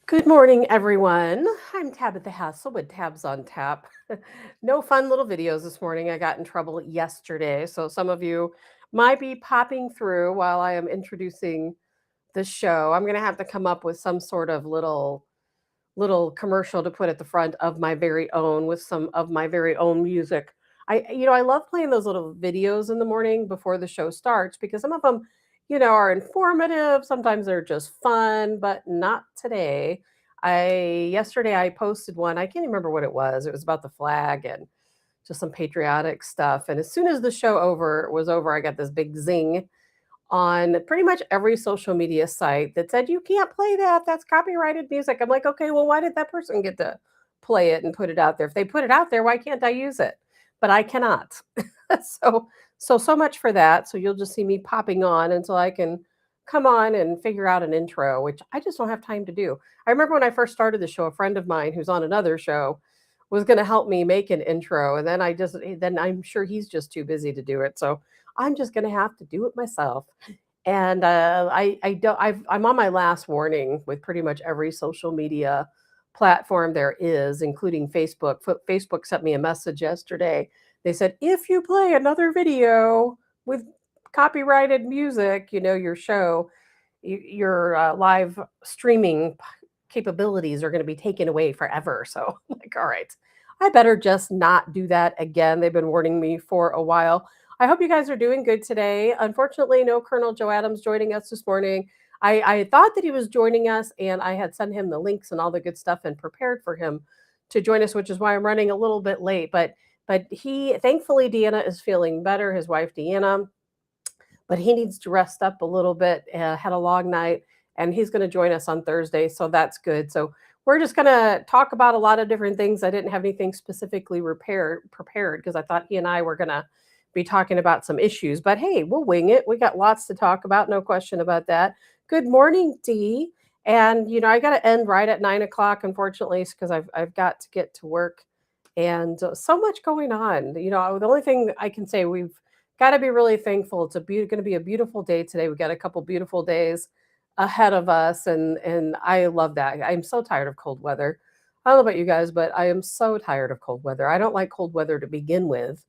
Good morning, everyone. I'm Tabitha Hassell with Tabs on Tap. No fun little videos this morning. I got in trouble yesterday, so some of you might be popping through while I am introducing the show. I'm going to have to come up with some sort of little commercial to put at the front of my very own with some of my very own music. I love playing those little videos in the morning before the show starts because some of them, are informative, sometimes they're just fun, but not today. I Yesterday I posted one. I can't even remember what it was. It was about the flag and just some patriotic stuff. And as soon as the show over was over, I got this big zing on pretty much every social media site that said, "You can't play that. That's copyrighted music." I'm like, okay, well, why did that person get to play it and put it out there? If they put it out there, why can't I use it? But I cannot. so, so much for that. So you'll just see me popping on until I can come on and figure out an intro, which I just don't have time to do. I remember when I first started the show, a friend of mine who's on another show was going to help me make an intro. And then I'm sure he's just too busy to do it. So I'm just going to have to do it myself. And I don't. I'm on my last warning with pretty much every social media platform there is, including Facebook. Facebook sent me a message yesterday. They said if you play another video with copyrighted music, your show, your live streaming capabilities are going to be taken away forever. So I'm like, all right, I better just not do that again. They've been warning me for a while. I hope you guys are doing good today. Unfortunately, no Colonel Joe Adams joining us this morning. I thought that he was joining us, and I had sent him the links and all the good stuff and prepared for him to join us, which is why I'm running a little bit late. But he thankfully Deanna is feeling better. His wife Deanna, but he needs to rest up a little bit. Had a long night, and he's going to join us on Thursday, so that's good. So we're just going to talk about a lot of different things. I didn't have anything specifically prepared because I thought he and I were going to be talking about some issues, but hey, we'll wing it. We got lots to talk about, no question about that. Good morning, Dee. And I got to end right at 9 o'clock, unfortunately, because I've got to get to work, and so much going on. The only thing I can say, we've got to be really thankful. It's going to be a beautiful day today. We got a couple beautiful days ahead of us, and I love that. I'm so tired of cold weather. I don't know about you guys, but I am so tired of cold weather. I don't like cold weather to begin with.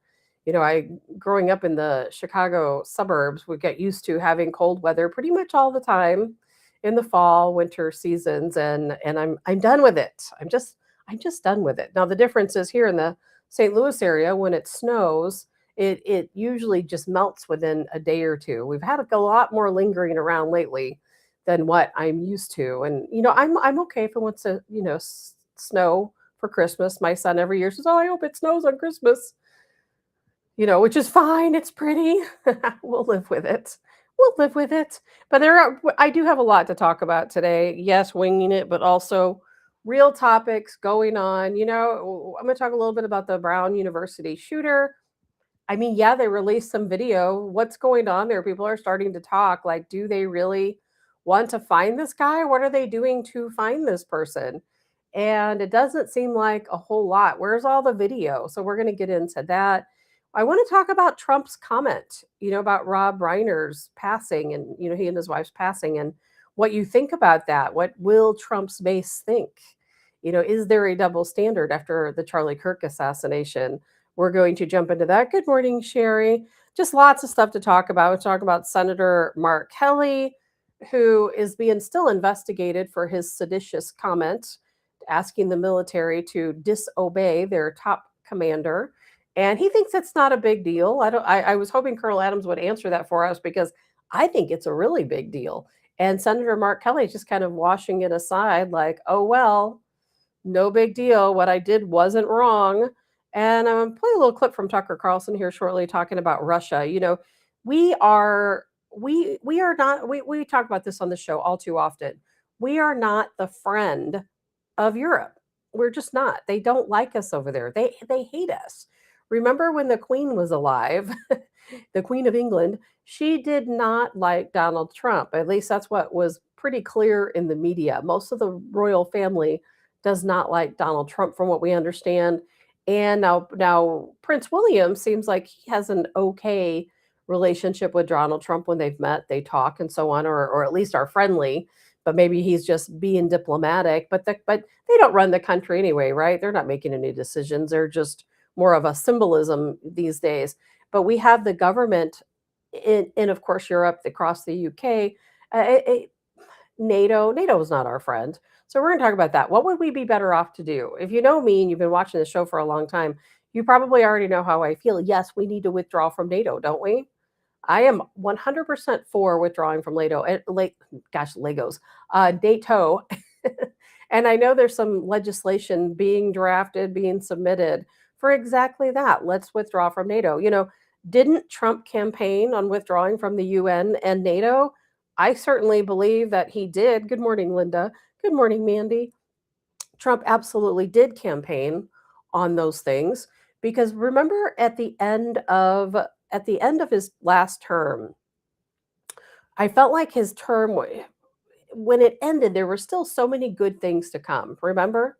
I growing up in the Chicago suburbs, we get used to having cold weather pretty much all the time in the fall, winter seasons, and I'm done with it. I'm just done with it. Now the difference is here in the St. Louis area, when it snows, it usually just melts within a day or two. We've had a lot more lingering around lately than what I'm used to, and I'm okay if it wants to snow for Christmas. My son every year says, "Oh, I hope it snows on Christmas." Which is fine. It's pretty. We'll live with it. We'll live with it. But I do have a lot to talk about today. Yes, winging it, but also real topics going on. I'm going to talk a little bit about the Brown University shooter. I mean, yeah, they released some video. What's going on there? People are starting to talk. Like, do they really want to find this guy? What are they doing to find this person? And it doesn't seem like a whole lot. Where's all the video? So we're going to get into that. I want to talk about Trump's comment, about Rob Reiners passing, and he and his wife's passing, and what you think about that. What will Trump's base think? Is there a double standard after the Charlie Kirk assassination? We're going to jump into that. Good morning, Sherry. Just lots of stuff to talk about. We'll talk about Senator Mark Kelly, who is being still investigated for his seditious comment asking the military to disobey their top commander. And he thinks it's not a big deal. I was hoping Colonel Adams would answer that for us because I think it's a really big deal. And Senator Mark Kelly is just kind of washing it aside like, oh, well, no big deal. What I did wasn't wrong. And I'm going to play a little clip from Tucker Carlson here shortly talking about Russia. We are we are not we talk about this on the show all too often. We are not the friend of Europe. We're just not. They don't like us over there. They hate us. Remember when the Queen was alive, the Queen of England, she did not like Donald Trump. At least that's what was pretty clear in the media. Most of the royal family does not like Donald Trump, from what we understand. And now Prince William seems like he has an okay relationship with Donald Trump when they've met, they talk and so on, or at least are friendly. but maybe he's just being diplomatic. But they don't run the country anyway, right? They're not making any decisions. They're just more of a symbolism these days. But we have the government in of course Europe, across the UK. NATO is not our friend. So we're going to talk about that. What would we be better off to do? If you know me and you've been watching the show for a long time, you probably already know how I feel. Yes, we need to withdraw from NATO, don't we? I am 100% for withdrawing from NATO. Gosh, Legos, NATO. And I know there's some legislation being drafted, being submitted for exactly that. Let's withdraw from NATO. Didn't Trump campaign on withdrawing from the UN and NATO? I certainly believe that he did. Good morning, Linda. Good morning, Mandy. Trump absolutely did campaign on those things because remember at the end of his last term, I felt like his term when it ended there were still so many good things to come. Remember?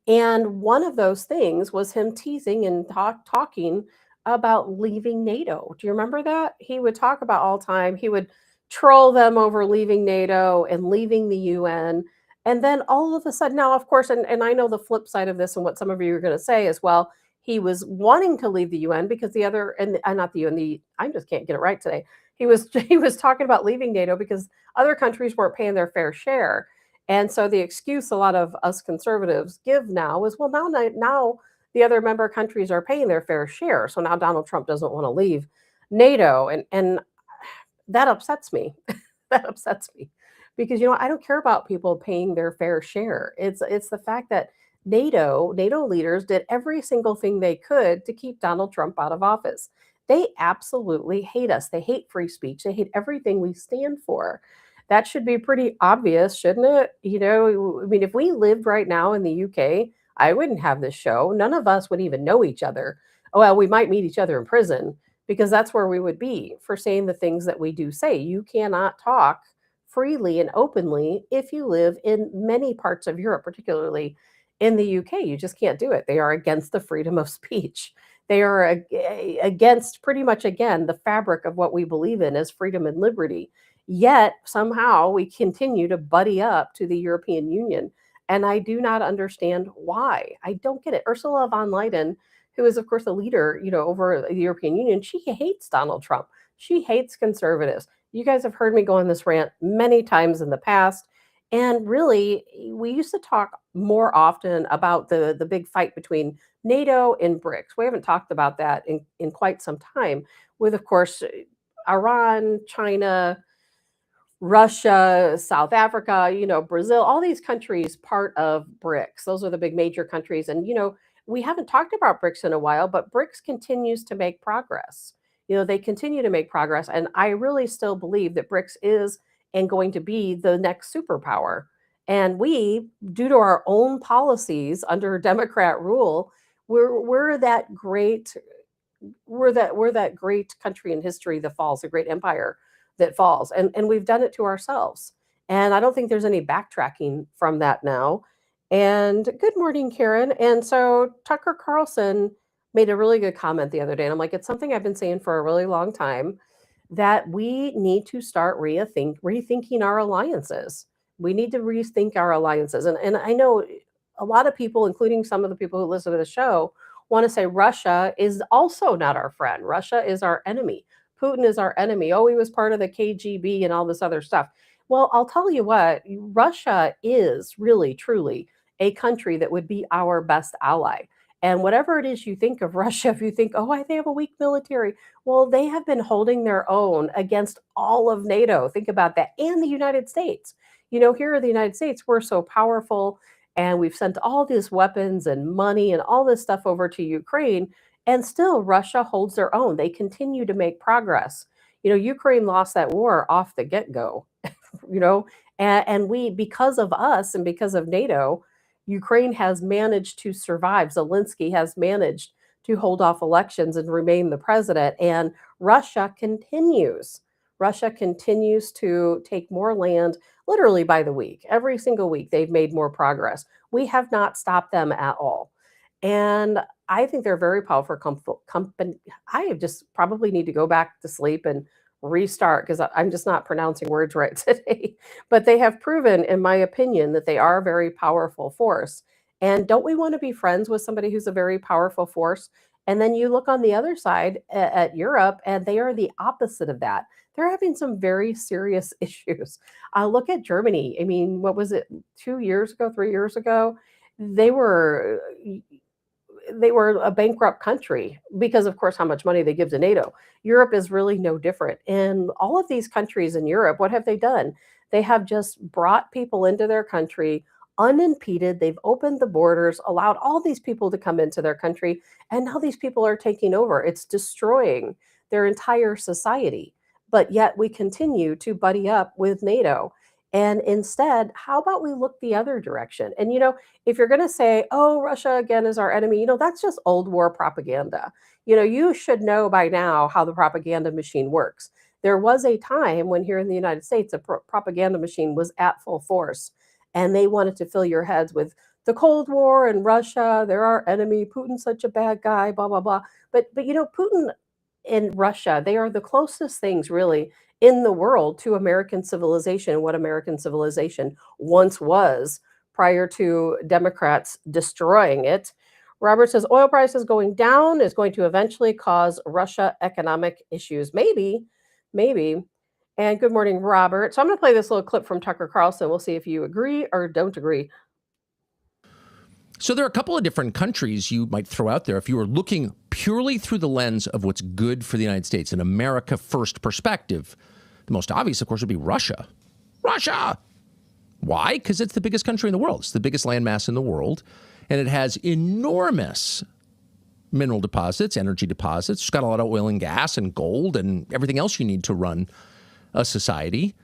And one of those things was him teasing and talking about leaving NATO. Do you remember that? He would talk about all time. He would troll them over leaving NATO and leaving the UN. And then all of a sudden, now, of course, and I know the flip side of this and what some of you are going to say as well. He was wanting to leave the UN because the other, and not the UN, I just can't get it right today. He was talking about leaving NATO because other countries weren't paying their fair share. And so the excuse a lot of us conservatives give now is, well, now the other member countries are paying their fair share. So now Donald Trump doesn't want to leave NATO. And that upsets me. That upsets me because, I don't care about people paying their fair share. It's the fact that NATO leaders did every single thing they could to keep Donald Trump out of office. They absolutely hate us. They hate free speech. They hate everything we stand for. That should be pretty obvious, shouldn't it? I mean, if we lived right now in the UK, I wouldn't have this show. None of us would even know each other. Oh, well, we might meet each other in prison because that's where we would be for saying the things that we do say. You cannot talk freely and openly if you live in many parts of Europe, particularly in the UK. You just can't do it. They are against the freedom of speech. They are against pretty much, again, the fabric of what we believe in as freedom and liberty. Yet somehow we continue to buddy up to the European Union. And I do not understand why. I don't get it. Ursula von Leyen, who is, of course, a leader, over the European Union, she hates Donald Trump. She hates conservatives. You guys have heard me go on this rant many times in the past. And really, we used to talk more often about the big fight between NATO and BRICS. We haven't talked about that in quite some time, with, of course, Iran, China, Russia, South Africa, Brazil, all these countries part of BRICS. Those are the big major countries. And, we haven't talked about BRICS in a while, but BRICS continues to make progress. They continue to make progress. And I really still believe that BRICS is and going to be the next superpower. And we, due to our own policies under Democrat rule, we're that great we're that great country in history that falls, a great empire that falls, and we've done it to ourselves. And I don't think there's any backtracking from that now. And good morning, Karen. And so Tucker Carlson made a really good comment the other day, and I'm like, it's something I've been saying for a really long time that we need to start rethinking our alliances. We need to rethink our alliances. And I know a lot of people, including some of the people who listen to the show, want to say Russia is also not our friend. Russia is our enemy. Putin is our enemy. Oh, he was part of the KGB and all this other stuff. Well, I'll tell you what, Russia is really, truly a country that would be our best ally. And whatever it is you think of Russia, if you think, oh, they have a weak military, well, they have been holding their own against all of NATO. Think about that. And the United States. Here in the United States, we're so powerful and we've sent all these weapons and money and all this stuff over to Ukraine. And still, Russia holds their own. They continue to make progress. Ukraine lost that war off the get go, you know, and we, because of us and because of NATO, Ukraine has managed to survive. Zelensky has managed to hold off elections and remain the president. And Russia continues. Russia continues to take more land literally by the week. Every single week, they've made more progress. We have not stopped them at all. And I think they're very powerful company. I just probably need to go back to sleep and restart, because I'm just not pronouncing words right today. But they have proven, in my opinion, that they are a very powerful force. And don't we want to be friends with somebody who's a very powerful force? And then you look on the other side at Europe, and they are the opposite of that. They're having some very serious issues. Look at Germany. I mean, what was it, 2 years ago, 3 years ago? They were they were a bankrupt country because, of course, how much money they give to NATO. Europe is really no different. And all of these countries in Europe, what have they done? They have just brought people into their country unimpeded. They've opened the borders, allowed all these people to come into their country, and now these people are taking over. It's destroying their entire society. But yet we continue to buddy up with NATO. And instead, how about we look the other direction? And if you're going to say, oh, Russia again is our enemy, that's just old war propaganda. You should know by now how the propaganda machine works. There was a time when here in the United States, a propaganda machine was at full force, and they wanted to fill your heads with the Cold War and Russia. They're our enemy. Putin's such a bad guy, blah, blah, blah. But Putin and Russia, they are the closest things really in the world to American civilization, what American civilization once was prior to Democrats destroying it. Robert says oil prices going down is going to eventually cause Russia economic issues. Maybe, maybe. And good morning, Robert. So I'm going to play this little clip from Tucker Carlson. We'll see if you agree or don't agree. So there are a couple of different countries you might throw out there if you were looking purely through the lens of what's good for the United States, an America first perspective. The most obvious, of course, would be Russia. Russia! Why? Because it's the biggest country in the world. It's the biggest landmass in the world, and it has enormous mineral deposits, energy deposits. It's got a lot of oil and gas and gold and everything else you need to run a society.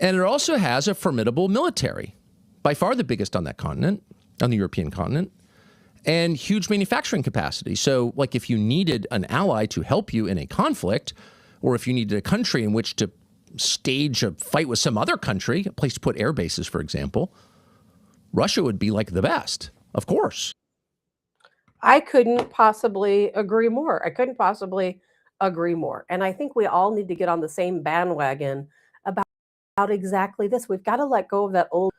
And it also has a formidable military, by far the biggest on that continent, on the European continent, and huge manufacturing capacity. So, like, if you needed an ally to help you in a conflict, or if you needed a country in which to stage a fight with some other country, a place to put air bases, for example, Russia would be like the best, of course. I couldn't possibly agree more. I couldn't possibly agree more. And I think we all need to get on the same bandwagon about exactly this. We've got to let go of that old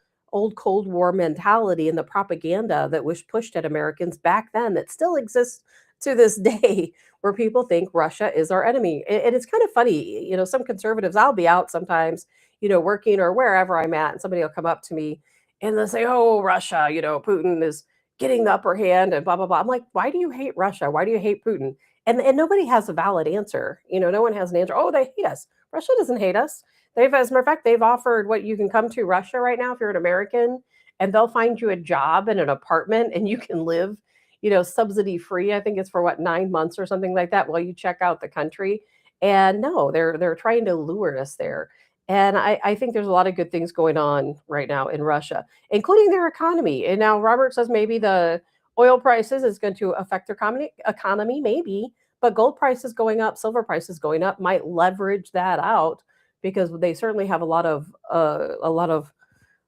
Cold War mentality and the propaganda that was pushed at Americans back then that still exists to this day, where people think Russia is our enemy. And it's kind of funny, some conservatives, I'll be out sometimes, working or wherever I'm at, and somebody will come up to me and they'll say, oh, Russia, Putin is getting the upper hand and blah, blah, blah. I'm like, why do you hate Russia? Why do you hate Putin? And nobody has a valid answer. No one has an answer. Oh, they hate us. Russia doesn't hate us. They've, as a matter of fact, they've offered what you can come to Russia right now if you're an American, and they'll find you a job and an apartment, and you can live, subsidy free. I think it's for 9 months or something like that while you check out the country. And no, they're trying to lure us there. And I think there's a lot of good things going on right now in Russia, including their economy. And now Robert says maybe the oil prices is going to affect their economy, maybe, but gold prices going up, silver prices going up might leverage that out, because they certainly have a lot of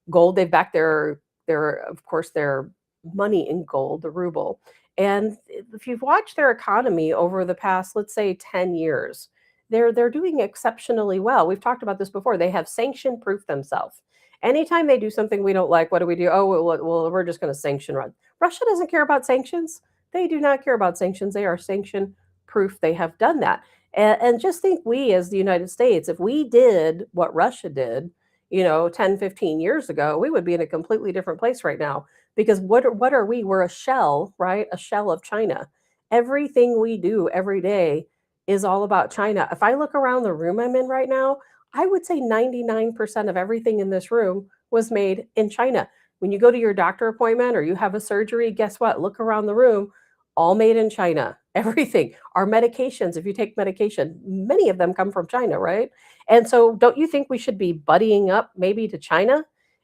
gold. They've backed of course, their money in gold, the ruble. And if you've watched their economy over the past, let's say, 10 years, they're doing exceptionally well. We've talked about this before. They have sanction-proof themselves. Anytime they do something we don't like, what do we do? Oh, well, we're just going to sanction run. Russia doesn't care about sanctions. They do not care about sanctions. They are sanction-proof. They have done that. And just think, we as the United States, if we did what Russia did, 10, 15 years ago, we would be in a completely different place right now. Because what are we? We're a shell, right? A shell of China. Everything we do every day is all about China. If I look around the room I'm in right now, I would say 99% of everything in this room was made in China. When you go to your doctor appointment or you have a surgery, guess what? Look around the room, all made in China. Everything. Our medications, if you take medication, many of them come from China, right? And so don't you think we should be buddying up maybe to China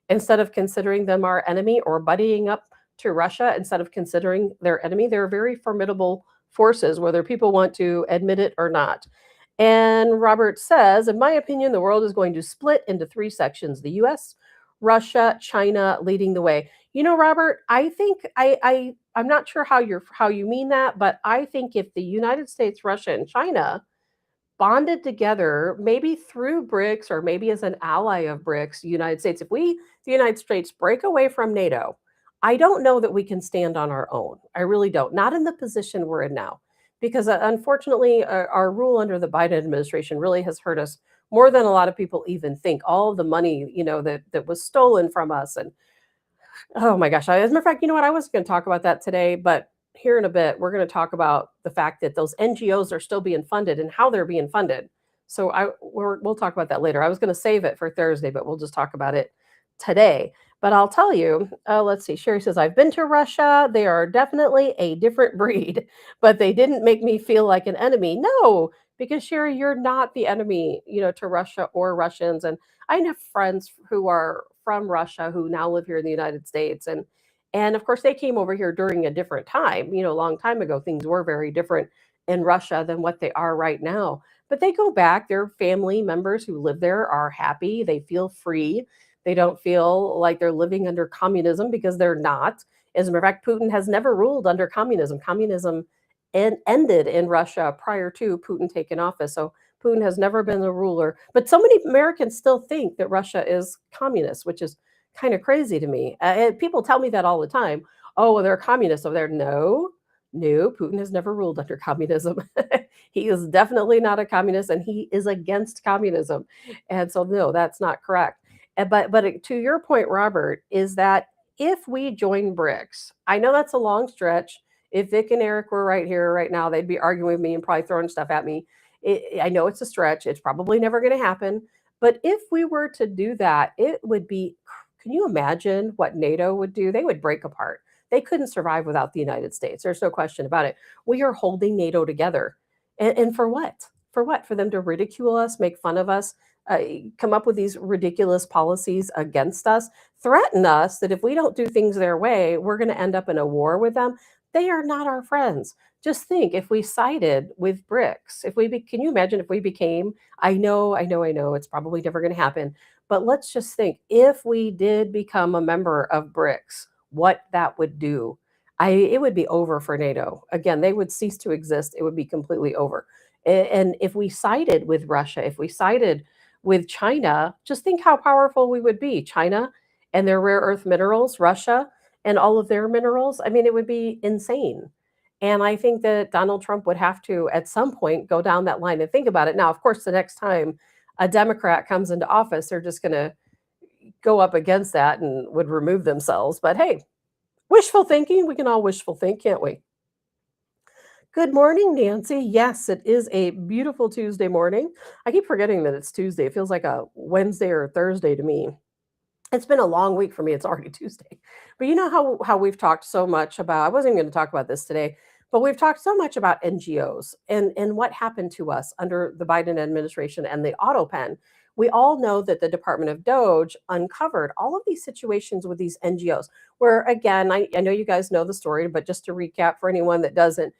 instead of considering them our enemy, or buddying up to Russia instead of considering their enemy? They're very formidable forces, whether people want to admit it or not. And Robert says, in my opinion, the world is going to split into three sections: the US, Russia, China leading the way. Robert, I think I'm not sure how you mean that, but I think if the United States, Russia, and China bonded together, maybe through BRICS or maybe as an ally of BRICS, the United States. If we, the United States, break away from NATO, I don't know that we can stand on our own. I really don't. Not in the position we're in now, because unfortunately, our rule under the Biden administration really has hurt us more than a lot of people even think. All of the money, that was stolen from us, and oh my gosh. As a matter of fact, you know what? I wasn't going to talk about that today, but here in a bit, we're going to talk about the fact that those NGOs are still being funded and how they're being funded. So we'll talk about that later. I was going to save it for Thursday, but we'll just talk about it today. But I'll tell you, let's see. Sherry says, I've been to Russia. They are definitely a different breed, but they didn't make me feel like an enemy. No, because Sherry, you're not the enemy, to Russia or Russians. And I have friends who are from Russia who now live here in the United States. And of course they came over here during a different time, a long time ago. Things were very different in Russia than what they are right now. But they go back, their family members who live there are happy, they feel free. They don't feel like they're living under communism because they're not. As a matter of fact, Putin has never ruled under communism. Communism ended in Russia prior to Putin taking office. So Putin has never been the ruler. But so many Americans still think that Russia is communist, which is kind of crazy to me. People tell me that all the time. Oh, well, they're communists over there. No, no, Putin has never ruled under communism. He is definitely not a communist, and he is against communism. And so, no, that's not correct. But to your point, Robert, is that if we join BRICS, I know that's a long stretch. If Vic and Eric were right here right now, they'd be arguing with me and probably throwing stuff at me. I know it's a stretch. It's probably never going to happen. But if we were to do that, it would be, can you imagine what NATO would do? They would break apart. They couldn't survive without the United States. There's no question about it. We are holding NATO together. And for what? For what? For them to ridicule us, make fun of us, come up with these ridiculous policies against us, threaten us that if we don't do things their way, we're going to end up in a war with them. They are not our friends. Just think if we sided with BRICS, can you imagine if we became, I know, it's probably never going to happen, but let's just think if we did become a member of BRICS, what that would do. It would be over for NATO. Again, they would cease to exist. It would be completely over. And if we sided with Russia, if we sided with China, just think how powerful we would be. China and their rare earth minerals, Russia and all of their minerals. I mean, it would be insane. And I think that Donald Trump would have to, at some point, go down that line and think about it. Now, of course, the next time a Democrat comes into office, they're just going to go up against that and would remove themselves. But hey, wishful thinking, we can all wishful think, can't we? Good morning, Nancy. Yes, it is a beautiful Tuesday morning. I keep forgetting that it's Tuesday. It feels like a Wednesday or Thursday to me. It's been a long week for me. It's already Tuesday. But you know how we've talked so much about, I wasn't even going to talk about this today, but we've talked so much about NGOs and what happened to us under the Biden administration and the auto pen. We all know that the Department of Doge uncovered all of these situations with these NGOs, where again, I know you guys know the story, but just to recap for anyone that doesn't,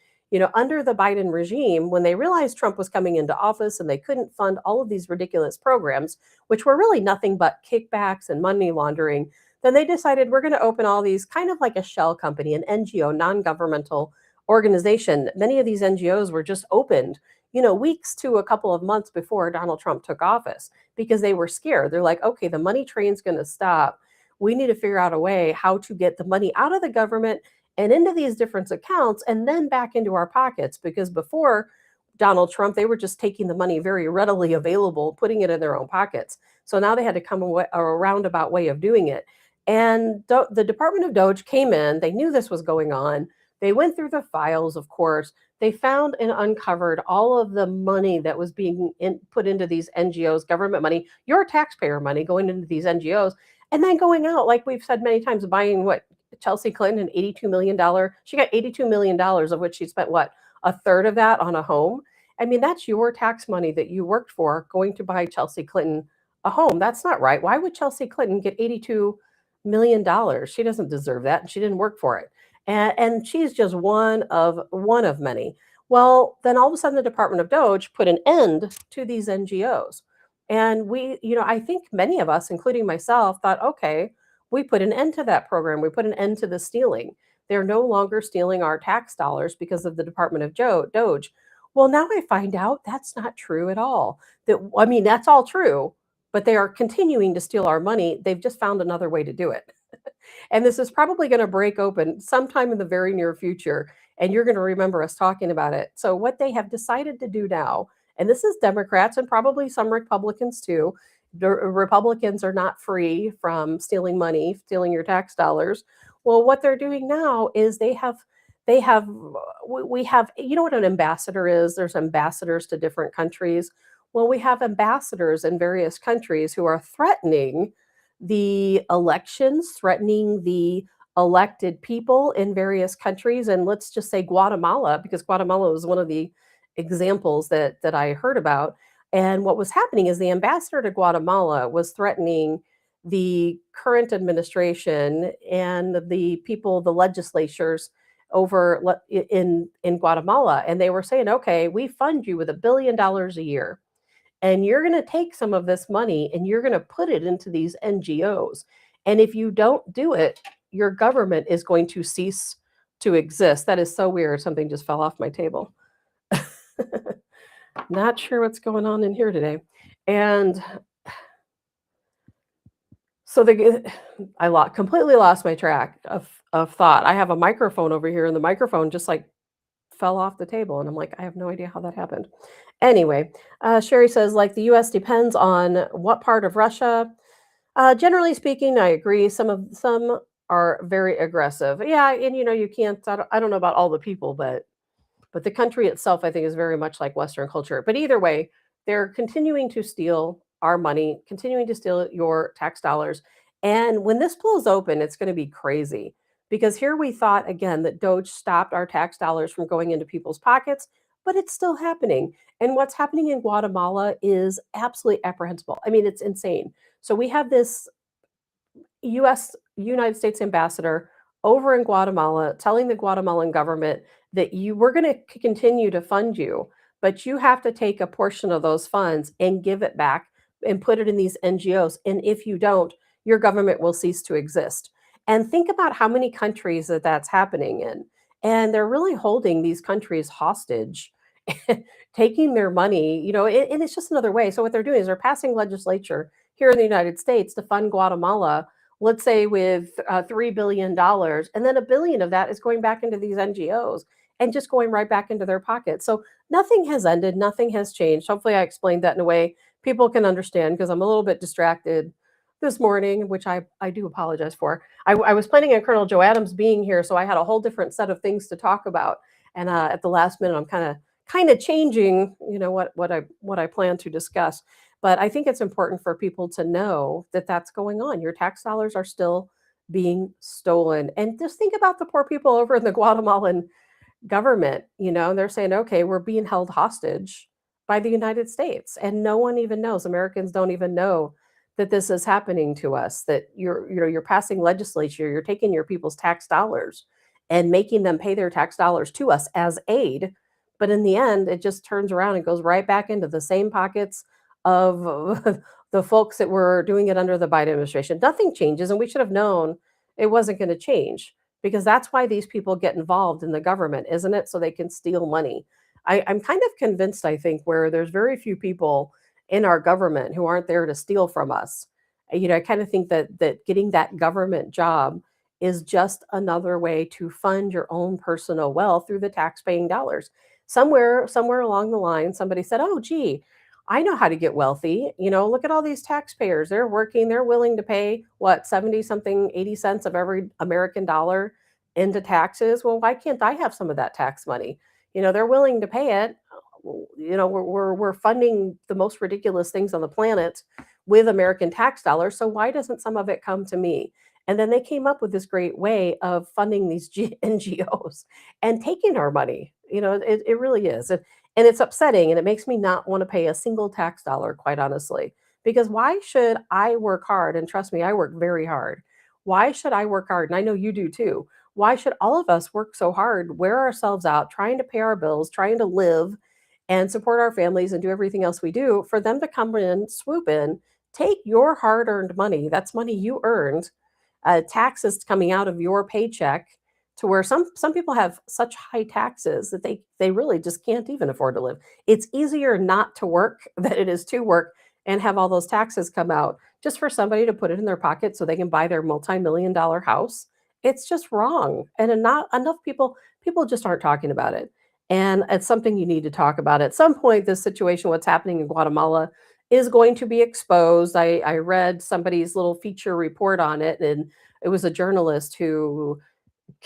under the Biden regime, when they realized Trump was coming into office and they couldn't fund all of these ridiculous programs, which were really nothing but kickbacks and money laundering, then they decided we're going to open all these kind of like a shell company, an NGO, non-governmental organization. Many of these NGOs were just opened, weeks to a couple of months before Donald Trump took office because they were scared. They're like, okay, the money train's going to stop. We need to figure out a way how to get the money out of the government and into these different accounts and then back into our pockets. Because before Donald Trump, they were just taking the money very readily available, putting it in their own pockets. So now they had to come a roundabout way of doing it. And the Department of Doge came in. They knew this was going on. They went through the files, of course. They found and uncovered all of the money that was being put into these NGOs, government money, your taxpayer money going into these NGOs, and then going out, like we've said many times, buying what? Chelsea Clinton, an $82 million. She got $82 million, of which she spent, what, a third of that on a home? I mean, that's your tax money that you worked for going to buy Chelsea Clinton a home. That's not right. Why would Chelsea Clinton get $82 million? She doesn't deserve that, and she didn't work for it. And she's just one of many. Well, then all of a sudden the Department of Doge put an end to these NGOs. And I think many of us, including myself, thought, okay, we put an end to that program. We put an end to the stealing. They're no longer stealing our tax dollars because of the Department of Doge. Well, now I find out that's not true at all. That I mean, that's all true, but they are continuing to steal our money. They've just found another way to do it. And this is probably going to break open sometime in the very near future. And you're going to remember us talking about it. So, what they have decided to do now, and this is Democrats and probably some Republicans too. The Republicans are not free from stealing money, stealing your tax dollars. Well, what they're doing now is they have we have, you know what an ambassador is? There's ambassadors to different countries. Well, we have ambassadors in various countries who are threatening the elections, threatening the elected people in various countries. And let's just say Guatemala, because Guatemala was one of the examples that I heard about. And what was happening is the ambassador to Guatemala was threatening the current administration and the people, the legislatures over in Guatemala, and they were saying, "Okay, we fund you with $1 billion a year, and you're going to take some of this money and you're going to put it into these NGOs. And if you don't do it, your government is going to cease to exist." That is so weird. Something just fell off my table. Not sure what's going on in here today. And so completely lost my track of thought. I have a microphone over here, and the microphone just like fell off the table, and I'm like, I have no idea how that happened. Anyway, Sherry says, like the U.S. depends on what part of Russia. Generally speaking, I agree. Some are very aggressive. Yeah, and you can't. I don't know about all the people, but the country itself, I think, is very much like Western culture. But either way, they're continuing to steal our money, continuing to steal your tax dollars. And when this blows open, it's going to be crazy because here we thought again that Doge stopped our tax dollars from going into people's pockets, but it's still happening. And what's happening in Guatemala is absolutely apprehensible. I mean, it's insane. So we have this United States ambassador over in Guatemala telling the Guatemalan government that we're going to continue to fund you, but you have to take a portion of those funds and give it back and put it in these NGOs. And if you don't, your government will cease to exist. And think about how many countries that's happening in. And they're really holding these countries hostage, taking their money, and it's just another way. So what they're doing is they're passing legislature here in the United States to fund Guatemala, let's say with $3 billion, and then $1 billion of that is going back into these NGOs and just going right back into their pockets. So nothing has ended, nothing has changed. Hopefully, I explained that in a way people can understand because I'm a little bit distracted this morning, which I do apologize for. I was planning on Colonel Joe Adams being here, so I had a whole different set of things to talk about. And at the last minute, I'm kind of changing, what I plan to discuss. But I think it's important for people to know that that's going on. Your tax dollars are still being stolen. And just think about the poor people over in the Guatemalan government. They're saying, okay, we're being held hostage by the United States. And no one even knows. Americans don't even know that this is happening to us, that you're passing legislature, you're taking your people's tax dollars and making them pay their tax dollars to us as aid. But in the end, it just turns around and goes right back into the same pockets of the folks that were doing it under the Biden administration. Nothing changes, and we should have known it wasn't going to change because that's why these people get involved in the government, isn't it? So they can steal money. I'm kind of convinced, I think, where there's very few people in our government who aren't there to steal from us. I kind of think that getting that government job is just another way to fund your own personal wealth through the tax-paying dollars. Somewhere along the line, somebody said, "Oh, gee, I know how to get wealthy. Look at all these taxpayers. They're working. They're willing to pay what 70 something, 80 cents of every American dollar into taxes. Well, why can't I have some of that tax money? They're willing to pay it. We're funding the most ridiculous things on the planet with American tax dollars. So why doesn't some of it come to me?" And then they came up with this great way of funding these NGOs and taking our money. It really is. And it's upsetting, and it makes me not want to pay a single tax dollar, quite honestly. Because why should I work hard? And trust me, I work very hard. Why should I work hard? And I know you do too. Why should all of us work so hard, wear ourselves out, trying to pay our bills, trying to live and support our families and do everything else we do, for them to come in, swoop in, take your hard earned money, that's money you earned, taxes coming out of your paycheck, to where some people have such high taxes that they really just can't even afford to live. It's easier not to work than it is to work and have all those taxes come out just for somebody to put it in their pocket so they can buy their multi-million dollar house. It's just wrong. And not enough people just aren't talking about it. And it's something you need to talk about. At some point, this situation, what's happening in Guatemala, is going to be exposed. I read somebody's little feature report on it, and it was a journalist who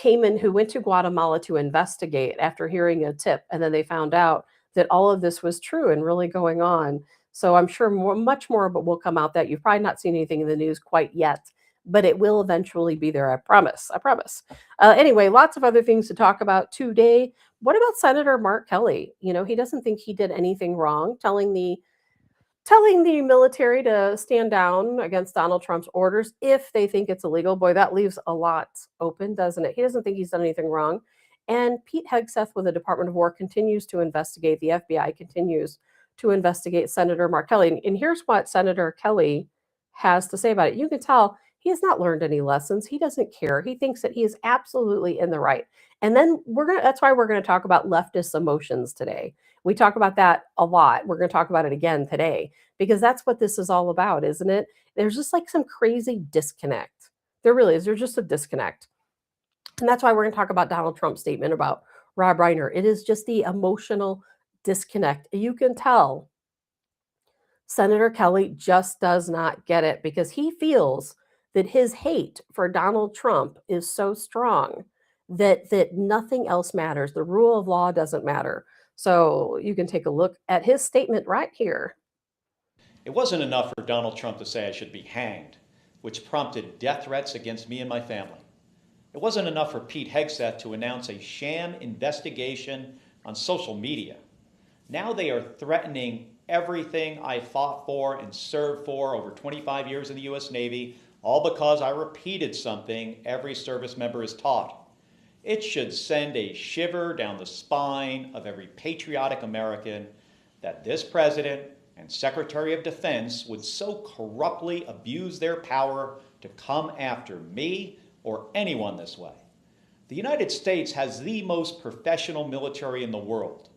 went to Guatemala to investigate after hearing a tip, and then they found out that all of this was true and really going on. So I'm sure much more, but will come out that you've probably not seen anything in the news quite yet, but it will eventually be there. I promise. I promise. Anyway, lots of other things to talk about today. What about Senator Mark Kelly? He doesn't think he did anything wrong, telling the military to stand down against Donald Trump's orders if they think it's illegal. Boy, that leaves a lot open, doesn't it? He doesn't think he's done anything wrong. And Pete Hegseth with the Department of War continues to investigate. The FBI continues to investigate Senator Mark Kelly. And here's what Senator Kelly has to say about it. You can tell he has not learned any lessons. He doesn't care. He thinks that he is absolutely in the right. And then that's why we're going to talk about leftist emotions today. We talk about that a lot. We're going to talk about it again today because that's what this is all about, isn't it? There's just like some crazy disconnect. There really is. There's just a disconnect. And that's why we're going to talk about Donald Trump's statement about Rob Reiner. It is just the emotional disconnect. You can tell Senator Kelly just does not get it because he feels that his hate for Donald Trump is so strong that nothing else matters. The rule of law doesn't matter. So you can take a look at his statement right here. It wasn't enough for Donald Trump to say I should be hanged, which prompted death threats against me and my family. It wasn't enough for Pete Hegseth to announce a sham investigation on social media. Now they are threatening everything I fought for and served for over 25 years in the U.S. Navy, all because I repeated something every service member is taught. It should send a shiver down the spine of every patriotic American that this president and Secretary of Defense would so corruptly abuse their power to come after me or anyone this way. The United States has the most professional military in the world.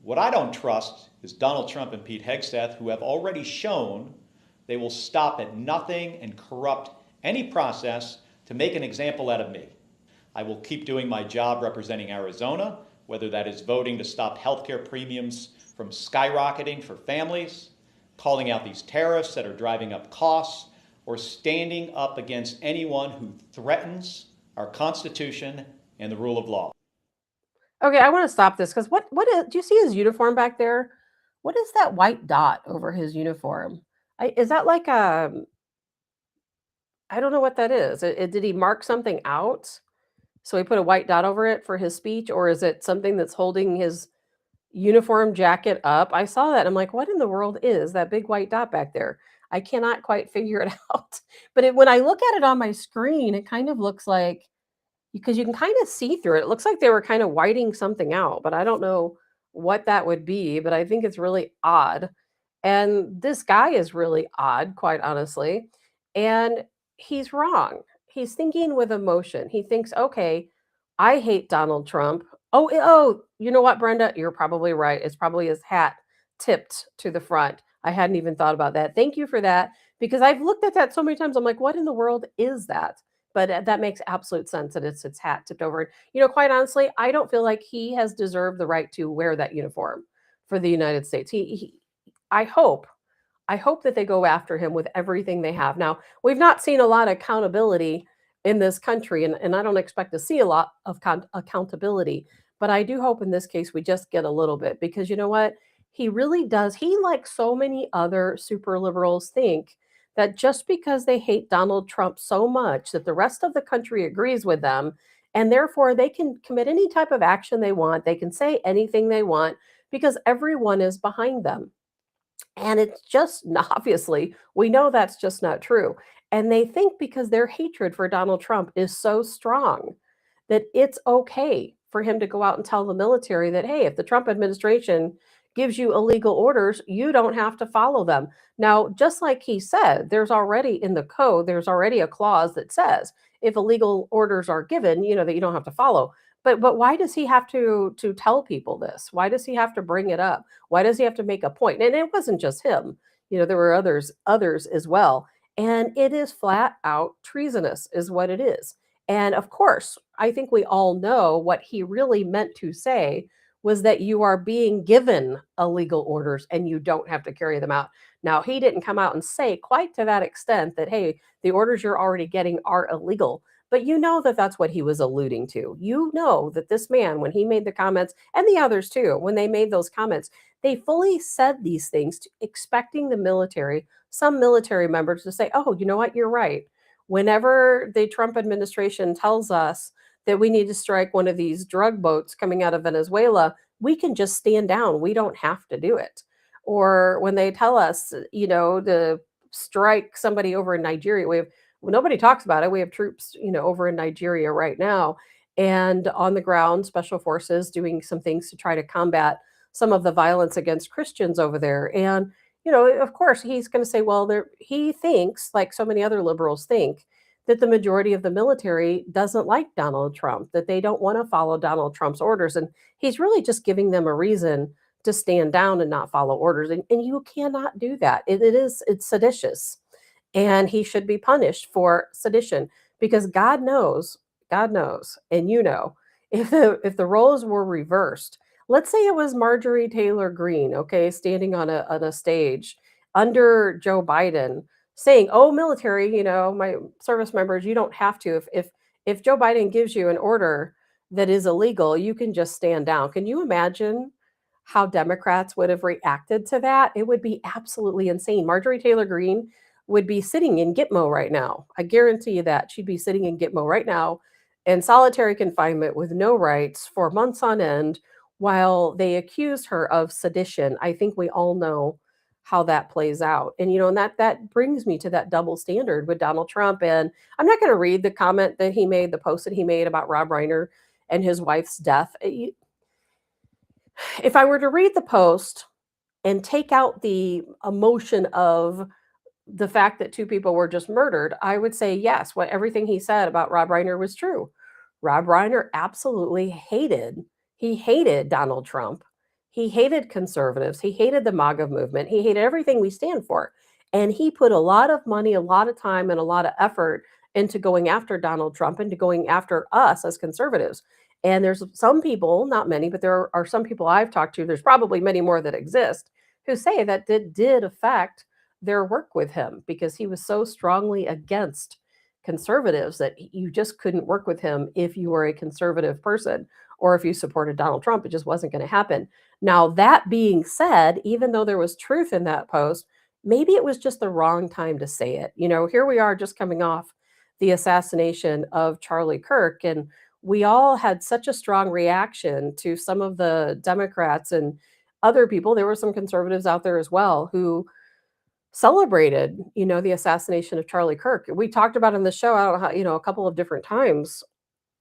What I don't trust is Donald Trump and Pete Hegseth, who have already shown they will stop at nothing and corrupt any process to make an example out of me. I will keep doing my job representing Arizona, whether that is voting to stop healthcare premiums from skyrocketing for families, calling out these tariffs that are driving up costs, or standing up against anyone who threatens our Constitution and the rule of law. Okay, I want to stop this because do you see his uniform back there? What is that white dot over his uniform? Is that like I don't know what that is. Did he mark something out? So he put a white dot over it for his speech, or is it something that's holding his uniform jacket up? I saw that. I'm like, what in the world is that big white dot back there? I cannot quite figure it out. But when I look at it on my screen, it kind of looks like, because you can kind of see through it. It looks like they were kind of whiting something out, but I don't know what that would be. But I think it's really odd. And this guy is really odd, quite honestly. And he's wrong. He's thinking with emotion. He thinks, okay, I hate Donald Trump. Oh, you know what, Brenda? You're probably right. It's probably his hat tipped to the front. I hadn't even thought about that. Thank you for that, because I've looked at that so many times. I'm like, what in the world is that? But that makes absolute sense that it's its hat tipped over. Quite honestly, I don't feel like he has deserved the right to wear that uniform for the United States. I hope that they go after him with everything they have. Now, we've not seen a lot of accountability in this country, and I don't expect to see a lot of accountability, but I do hope in this case we just get a little bit, because you know what? He really does. He, like so many other super liberals, think that just because they hate Donald Trump so much that the rest of the country agrees with them, and therefore they can commit any type of action they want, they can say anything they want because everyone is behind them. And it's just obviously, we know that's just not true. And they think because their hatred for Donald Trump is so strong that it's okay for him to go out and tell the military that, hey, if the Trump administration gives you illegal orders, you don't have to follow them. Now, just like he said, there's already in the code, there's already a clause that says if illegal orders are given, that you don't have to follow. But why does he have to tell people this? Why does he have to bring it up? Why does he have to make a point? And it wasn't just him. There were others as well. And it is flat out treasonous, is what it is. And of course, I think we all know what he really meant to say was that you are being given illegal orders and you don't have to carry them out. Now, he didn't come out and say quite to that extent that, hey, the orders you're already getting are illegal. But you know that that's what he was alluding to. You know that this man, when he made the comments, and the others too, when they made those comments, they fully said these things, expecting the military, some military members to say, oh, you know what, you're right. Whenever the Trump administration tells us that we need to strike one of these drug boats coming out of Venezuela, we can just stand down. We don't have to do it. Or when they tell us, to strike somebody over in Nigeria, well, nobody talks about it. We have troops, over in Nigeria right now, and on the ground, special forces doing some things to try to combat some of the violence against Christians over there. And of course, he's going to say, well, he thinks, like so many other liberals think, that the majority of the military doesn't like Donald Trump, that they don't want to follow Donald Trump's orders. And he's really just giving them a reason to stand down and not follow orders. And you cannot do that. It's seditious. And he should be punished for sedition because God knows, and if the roles were reversed, let's say it was Marjorie Taylor Greene, okay, standing on a stage under Joe Biden saying, "Oh, military, my service members, you don't have to. If Joe Biden gives you an order that is illegal, you can just stand down." Can you imagine how Democrats would have reacted to that? It would be absolutely insane. Marjorie Taylor Greene would be sitting in Gitmo right now. I guarantee you that. She'd be sitting in Gitmo right now in solitary confinement with no rights for months on end while they accuse her of sedition. I think we all know how that plays out. And that brings me to that double standard with Donald Trump. And I'm not going to read the comment that he made, the post that he made about Rob Reiner and his wife's death. If I were to read the post and take out the emotion of the fact that two people were just murdered, I would say yes, everything he said about Rob Reiner was true. Rob Reiner absolutely he hated Donald Trump. He hated conservatives. He hated the MAGA movement. He hated everything we stand for. And he put a lot of money, a lot of time, and a lot of effort into going after Donald Trump and to going after us as conservatives. And there's some people, not many, but there are some people I've talked to, there's probably many more that exist, who say that did affect their work with him because he was so strongly against conservatives that you just couldn't work with him if you were a conservative person or if you supported Donald Trump. It just wasn't going to happen. Now, that being said, even though there was truth in that post, maybe it was just the wrong time to say it. Here we are just coming off the assassination of Charlie Kirk, and we all had such a strong reaction to some of the Democrats and other people. There were some conservatives out there as well who celebrated, the assassination of Charlie Kirk. We talked about it in the show, I don't know how, a couple of different times,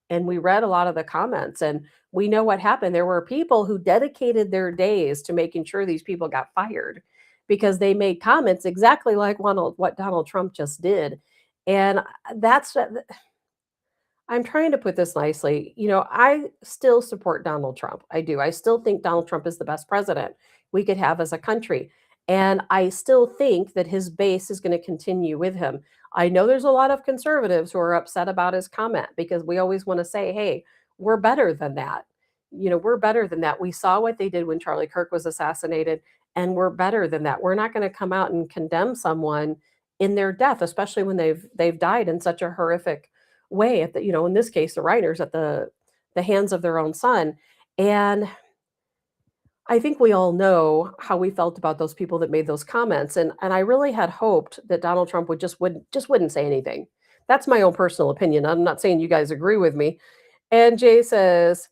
and we read a lot of the comments, and we know what happened. There were people who dedicated their days to making sure these people got fired because they made comments exactly like what Donald Trump just did. And that's I'm trying to put this nicely. I still support Donald Trump. I do. I still think Donald Trump is the best president we could have as a country. And I still think that his base is going to continue with him. I know there's a lot of conservatives who are upset about his comment because we always want to say, hey, we're better than that. We're better than that. We saw what they did when Charlie Kirk was assassinated, and we're better than that. We're not going to come out and condemn someone in their death, especially when they've died in such a horrific way at in this case, the Reiners at the hands of their own son. And I think we all know how we felt about those people that made those comments. And I really had hoped that Donald Trump wouldn't say anything. That's my own personal opinion. I'm not saying you guys agree with me. And Jay says,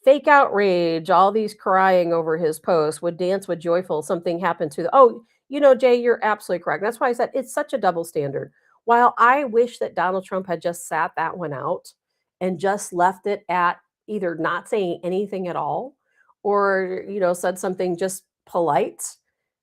fake outrage, all these crying over his post, would dance with joyful, something happened to the, oh, Jay, you're absolutely correct. That's why I said it's such a double standard. While I wish that Donald Trump had just sat that one out and just left it at either not saying anything at all or, said something just polite,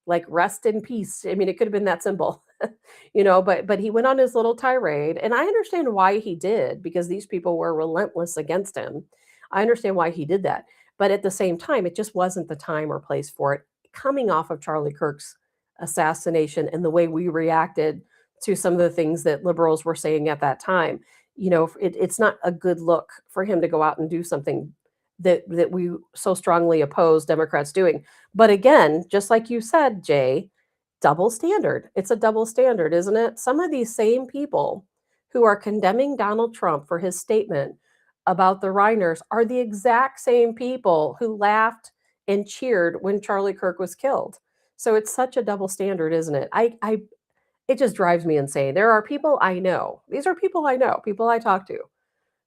like rest in peace. I mean, it could have been that simple. But he went on his little tirade, and I understand why he did, because these people were relentless against him. I understand why he did that. But at the same time, it just wasn't the time or place for it, coming off of Charlie Kirk's assassination and the way we reacted to some of the things that liberals were saying at that time. It's not a good look for him to go out and do something that we so strongly oppose Democrats doing. But again, just like you said, Jay, double standard. It's a double standard, isn't it? Some of these same people who are condemning Donald Trump for his statement about the Reiners are the exact same people who laughed and cheered when Charlie Kirk was killed. So it's such a double standard, isn't it? It just drives me insane. There are people I know. These are people I know, people I talk to,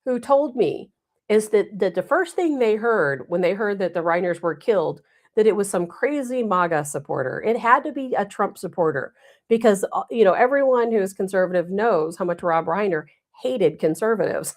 who told me is that the first thing they heard when they heard that the Reiners were killed, that it was some crazy MAGA supporter. It had to be a Trump supporter because everyone who is conservative knows how much Rob Reiner hated conservatives.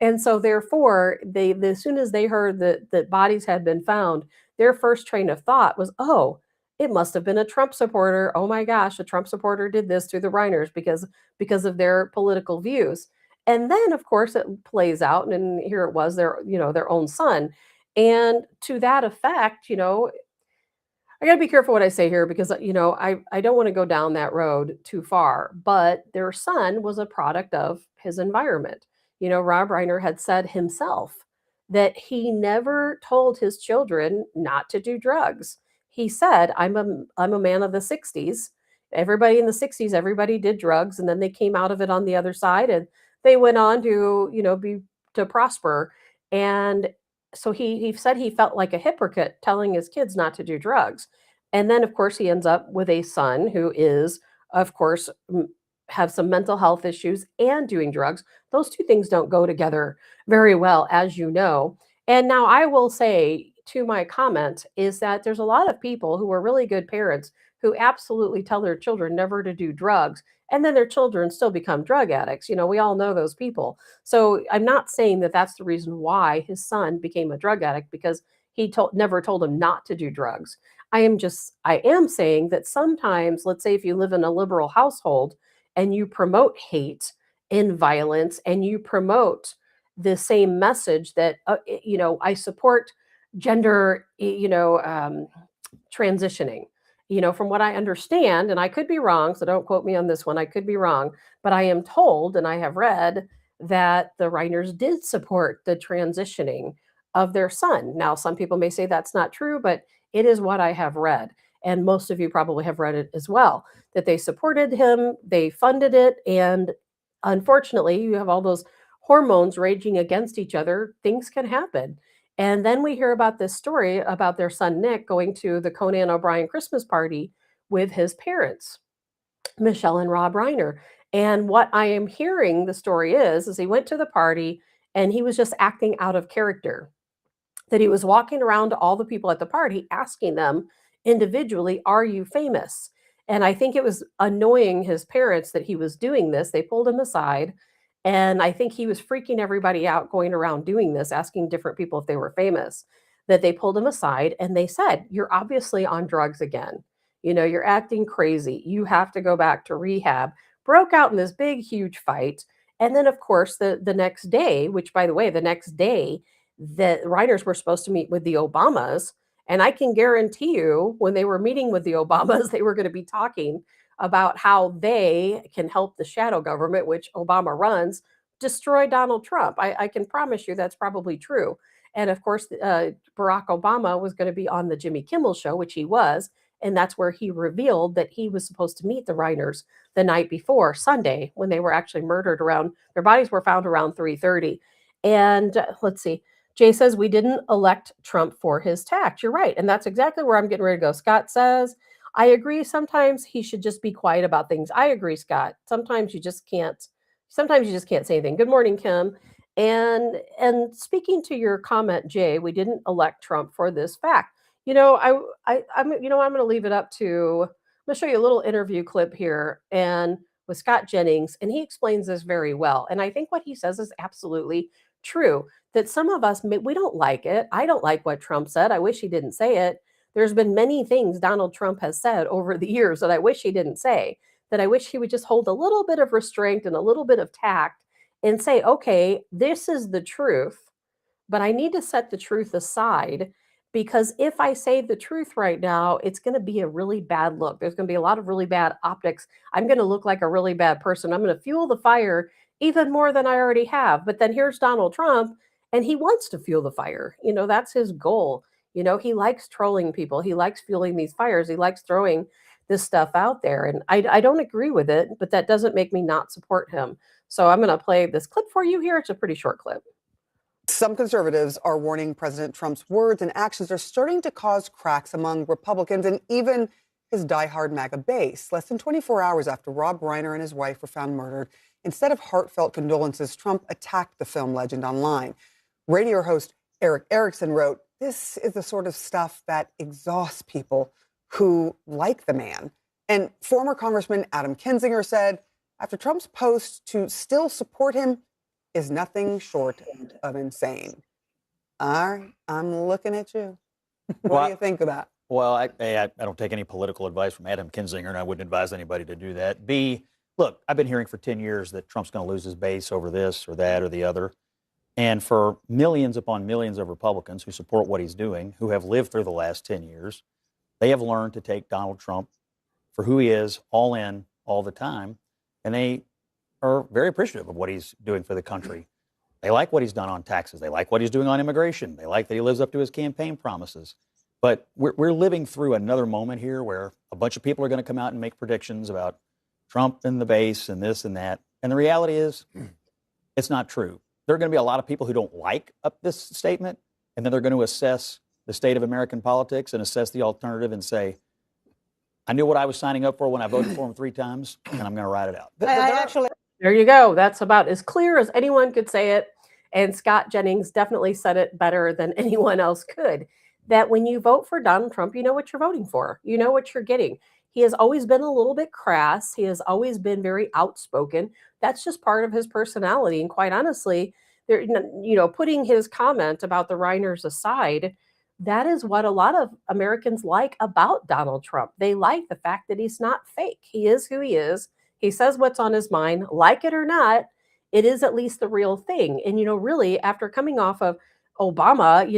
And so therefore, they as soon as they heard that bodies had been found, their first train of thought was, "Oh, it must have been a Trump supporter. Oh my gosh, a Trump supporter did this to the Reiners because of their political views." And then, of course, it plays out, and here it was their own son. And to that effect, I got to be careful what I say here because I don't want to go down that road too far. But their son was a product of his environment. Rob Reiner had said himself that he never told his children not to do drugs. He said, I'm a man of the 60s. Everybody in the 60s, everybody did drugs, and then they came out of it on the other side, and they went on to, be to prosper. And so he said he felt like a hypocrite telling his kids not to do drugs. And then, of course, he ends up with a son who is, of course, have some mental health issues and doing drugs. Those two things don't go together very well, as you know. And now I will say to my comment is that there's a lot of people who are really good parents who absolutely tell their children never to do drugs. And then their children still become drug addicts. We all know those people. So I'm not saying that that's the reason why his son became a drug addict because he never told him not to do drugs. I am saying that sometimes, let's say if you live in a liberal household and you promote hate and violence and you promote the same message that, I support gender, transitioning. From what I understand, and I could be wrong, so don't quote me on this one, I could be wrong, but I am told and I have read that the Reiners did support the transitioning of their son. Now, some people may say that's not true, but it is what I have read. And most of you probably have read it as well, that they supported him, they funded it, and unfortunately, you have all those hormones raging against each other, things can happen. And then we hear about this story about their son Nick going to the Conan O'Brien Christmas party with his parents, Michelle and Rob Reiner. And what I am hearing the story is he went to the party and he was just acting out of character. That he was walking around to all the people at the party asking them individually, "Are you famous?" And I think it was annoying his parents that he was doing this. They pulled him aside. And I think he was freaking everybody out going around doing this, asking different people if they were famous. That they pulled him aside and they said, "You're obviously on drugs again. You're acting crazy. You have to go back to rehab." Broke out in this big, huge fight. And then, of course, the next day, which by the way, the next day, the Reiners were supposed to meet with the Obamas. And I can guarantee you, when they were meeting with the Obamas, they were going to be talking about how they can help the shadow government, which Obama runs, destroy Donald Trump. I can promise you that's probably true. And of course, Barack Obama was going to be on the Jimmy Kimmel show, which he was. And that's where he revealed that he was supposed to meet the Reiners the night before, Sunday, when they were actually murdered their bodies were found around 3:30. And let's see. Jay says, we didn't elect Trump for his tact. You're right. And that's exactly where I'm getting ready to go. Scott says, I agree. Sometimes he should just be quiet about things. I agree, Scott. Sometimes you just can't say anything. Good morning, Kim. And speaking to your comment, Jay, we didn't elect Trump for this fact. I'm going to leave it up to, I'm going to show you a little interview clip here and with Scott Jennings, and he explains this very well. And I think what he says is absolutely true, that some of us, we don't like it. I don't like what Trump said. I wish he didn't say it. There's been many things Donald Trump has said over the years that I wish he didn't say, that I wish he would just hold a little bit of restraint and a little bit of tact and say, okay, this is the truth, but I need to set the truth aside, because if I say the truth right now, it's going to be a really bad look. There's going to be a lot of really bad optics. I'm going to look like a really bad person. I'm going to fuel the fire even more than I already have. But then here's Donald Trump, and he wants to fuel the fire. That's his goal. He likes trolling people. He likes fueling these fires. He likes throwing this stuff out there. And I don't agree with it, but that doesn't make me not support him. So I'm going to play this clip for you here. It's a pretty short clip. Some conservatives are warning President Trump's words and actions are starting to cause cracks among Republicans and even his diehard MAGA base. Less than 24 hours after Rob Reiner and his wife were found murdered, instead of heartfelt condolences, Trump attacked the film legend online. Radio host Eric Erickson wrote, "This is the sort of stuff that exhausts people who like the man." And former Congressman Adam Kinzinger said, after Trump's post, to still support him is nothing short of insane. All right, I'm looking at you. What do you think of that? Well, I don't take any political advice from Adam Kinzinger, and I wouldn't advise anybody to do that. B, look, I've been hearing for 10 years that Trump's going to lose his base over this or that or the other. And for millions upon millions of Republicans who support what he's doing, who have lived through the last 10 years, they have learned to take Donald Trump for who he is, all in, all the time. And they are very appreciative of what he's doing for the country. They like what he's done on taxes. They like what he's doing on immigration. They like that he lives up to his campaign promises. But we're living through another moment here where a bunch of people are going to come out and make predictions about Trump and the base and this and that. And the reality is, it's not true. There are going to be a lot of people who don't like this statement, and then they're going to assess the state of American politics and assess the alternative and say, I knew what I was signing up for when I voted for him 3 times, and I'm going to ride it out. There you go. That's about as clear as anyone could say it. And Scott Jennings definitely said it better than anyone else could. That when you vote for Donald Trump, you know what you're voting for. You know what you're getting. He has always been a little bit crass. He has always been very outspoken. That's just part of his personality. And quite honestly, putting his comment about the Reiners aside, that is what a lot of Americans like about Donald Trump. They like the fact that he's not fake. He is who he is. He says what's on his mind, like it or not, it is at least the real thing. And, really, after coming off of Obama,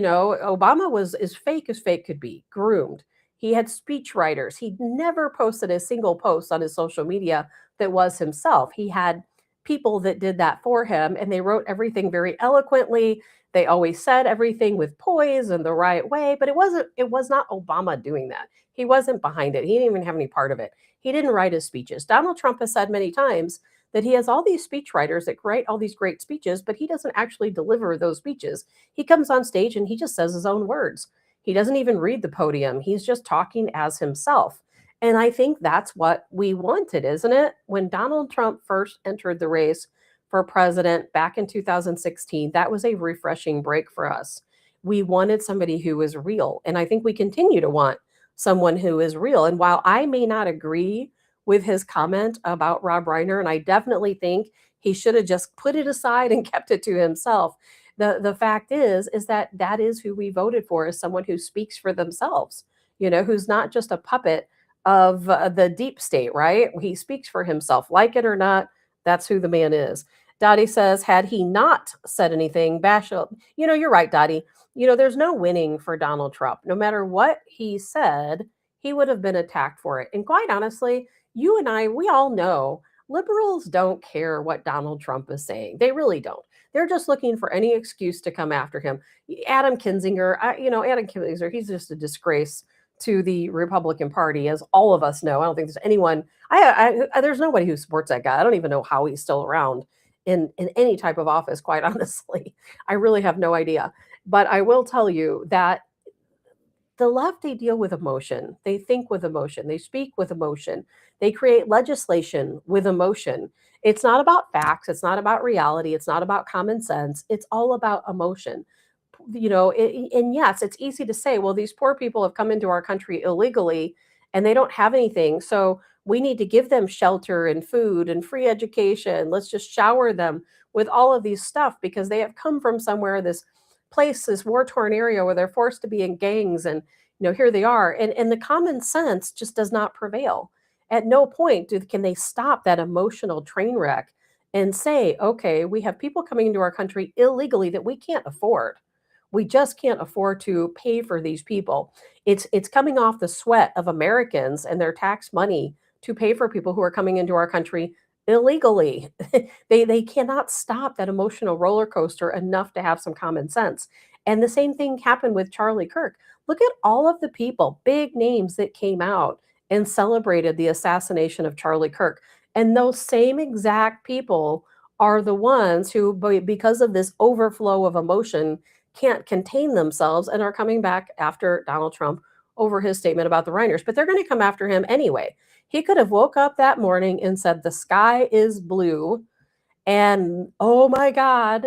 Obama was as fake could be, groomed. He had speech writers. He never posted a single post on his social media that was himself. He had people that did that for him, and they wrote everything very eloquently. They always said everything with poise and the right way, but it was not Obama doing that. He wasn't behind it. He didn't even have any part of it. He didn't write his speeches. Donald Trump has said many times that he has all these speech writers that write all these great speeches, but he doesn't actually deliver those speeches. He comes on stage and he just says his own words. He doesn't even read the podium. He's just talking as himself. And I think that's what we wanted, isn't it? When Donald Trump first entered the race for president back in 2016, that was a refreshing break for us. We wanted somebody who was real. And I think we continue to want someone who is real. And while I may not agree with his comment about Rob Reiner, and I definitely think he should have just put it aside and kept it to himself, the fact is that is who we voted for, as someone who speaks for themselves, who's not just a puppet of the deep state, right? He speaks for himself, like it or not. That's who the man is. Dottie says, had he not said anything, Bashel, you're right, Dottie. There's no winning for Donald Trump. No matter what he said, he would have been attacked for it. And quite honestly, you and I, we all know liberals don't care what Donald Trump is saying. They really don't. They're just looking for any excuse to come after him. Adam Kinzinger, he's just a disgrace to the Republican Party, as all of us know. I don't think there's anyone, there's nobody who supports that guy. I don't even know how he's still around in any type of office, quite honestly. I really have no idea. But I will tell you that the left, they deal with emotion. They think with emotion. They speak with emotion. They create legislation with emotion. It's not about facts. It's not about reality. It's not about common sense. It's all about emotion. And yes, it's easy to say, well, these poor people have come into our country illegally and they don't have anything. So we need to give them shelter and food and free education. Let's just shower them with all of these stuff because they have come from somewhere, this place, this war-torn area where they're forced to be in gangs and here they are. And the common sense just does not prevail. At no point can they stop that emotional train wreck and say, okay, we have people coming into our country illegally that we can't afford. We just can't afford to pay for these people. It's coming off the sweat of Americans and their tax money to pay for people who are coming into our country illegally. They cannot stop that emotional roller coaster enough to have some common sense. And the same thing happened with Charlie Kirk. Look at all of the people, big names that came out and celebrated the assassination of Charlie Kirk. And those same exact people are the ones who, because of this overflow of emotion, can't contain themselves and are coming back after Donald Trump over his statement about the Reiners. But they're going to come after him anyway. He could have woke up that morning and said, the sky is blue. And oh my God,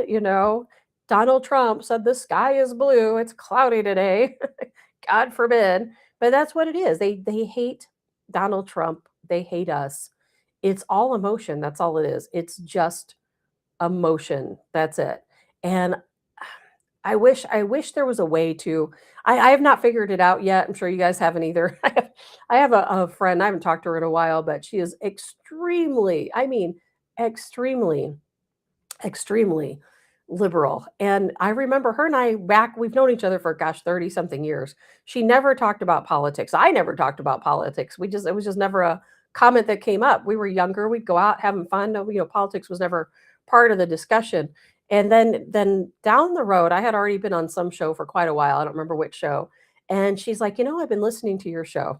Donald Trump said the sky is blue. It's cloudy today. God forbid. But that's what it is. They hate Donald Trump. They hate us. It's all emotion. That's all it is. It's just emotion. That's it. And I wish there was a way to. I have not figured it out yet. I'm sure you guys haven't either. I have a friend. I haven't talked to her in a while, but she is extremely, I mean, extremely, extremely liberal. And I remember her and I we've known each other for, gosh, 30 something years. She never talked about politics. I never talked about politics. It was just never a comment that came up. We were younger. We'd go out having fun. No, politics was never part of the discussion. And then down the road, I had already been on some show for quite a while. I don't remember which show. And she's like, I've been listening to your show.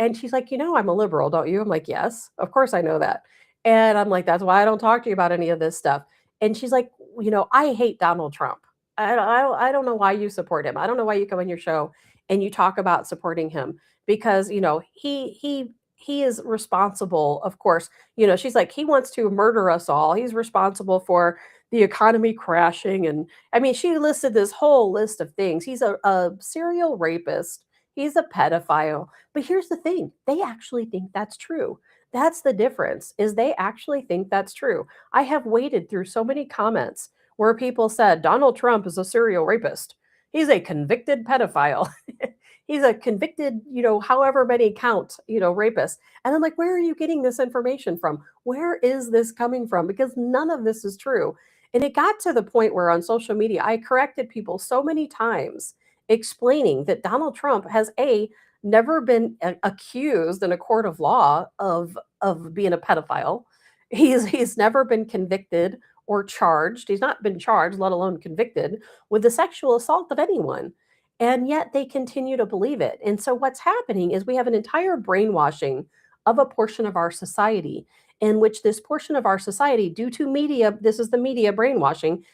And she's like, I'm a liberal, don't you? I'm like, yes, of course I know that. And I'm like, that's why I don't talk to you about any of this stuff. And she's like, I hate Donald Trump. I don't know why you support him. I don't know why you come on your show and you talk about supporting him because, he is responsible, of course. She's like, he wants to murder us all. He's responsible for the economy crashing. And I mean, she listed this whole list of things. He's a serial rapist. He's a pedophile. But here's the thing. They actually think that's true. That's the difference, is they actually think that's true. I have waded through so many comments where people said, Donald Trump is a serial rapist. He's a convicted pedophile. He's a convicted, however many count, rapist. And I'm like, where are you getting this information from? Where is this coming from? Because none of this is true. And it got to the point where on social media, I corrected people so many times explaining that Donald Trump has never been accused in a court of law of being a pedophile. He's never been convicted or charged. He's not been charged, let alone convicted, with the sexual assault of anyone. And yet they continue to believe it. And so what's happening is we have an entire brainwashing of a portion of our society, in which this portion of our society, due to media, this is the media brainwashing,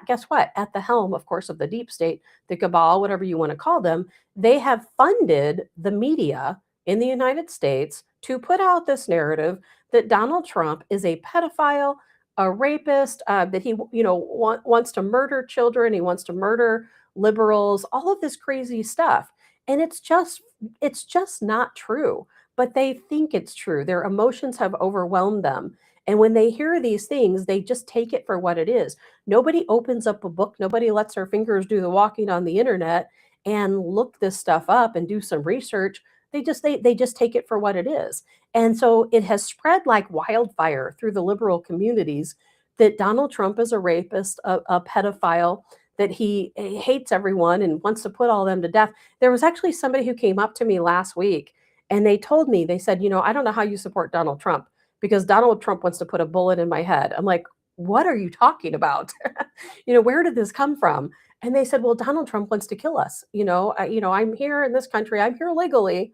guess what? At the helm, of course, of the deep state, the cabal, whatever you want to call them, they have funded the media in the United States to put out this narrative that Donald Trump is a pedophile, a rapist, that he, wants to murder children, he wants to murder liberals, all of this crazy stuff. And it's just not true. But they think it's true. Their emotions have overwhelmed them. And when they hear these things, they just take it for what it is. Nobody opens up a book. Nobody lets their fingers do the walking on the internet and look this stuff up and do some research. They just take it for what it is. And so it has spread like wildfire through the liberal communities that Donald Trump is a rapist, a pedophile, that he hates everyone and wants to put all of them to death. There was actually somebody who came up to me last week and they told me, they said, I don't know how you support Donald Trump because Donald Trump wants to put a bullet in my head. I'm like, what are you talking about? Where did this come from? And they said, well, Donald Trump wants to kill us. I'm here in this country. I'm here legally,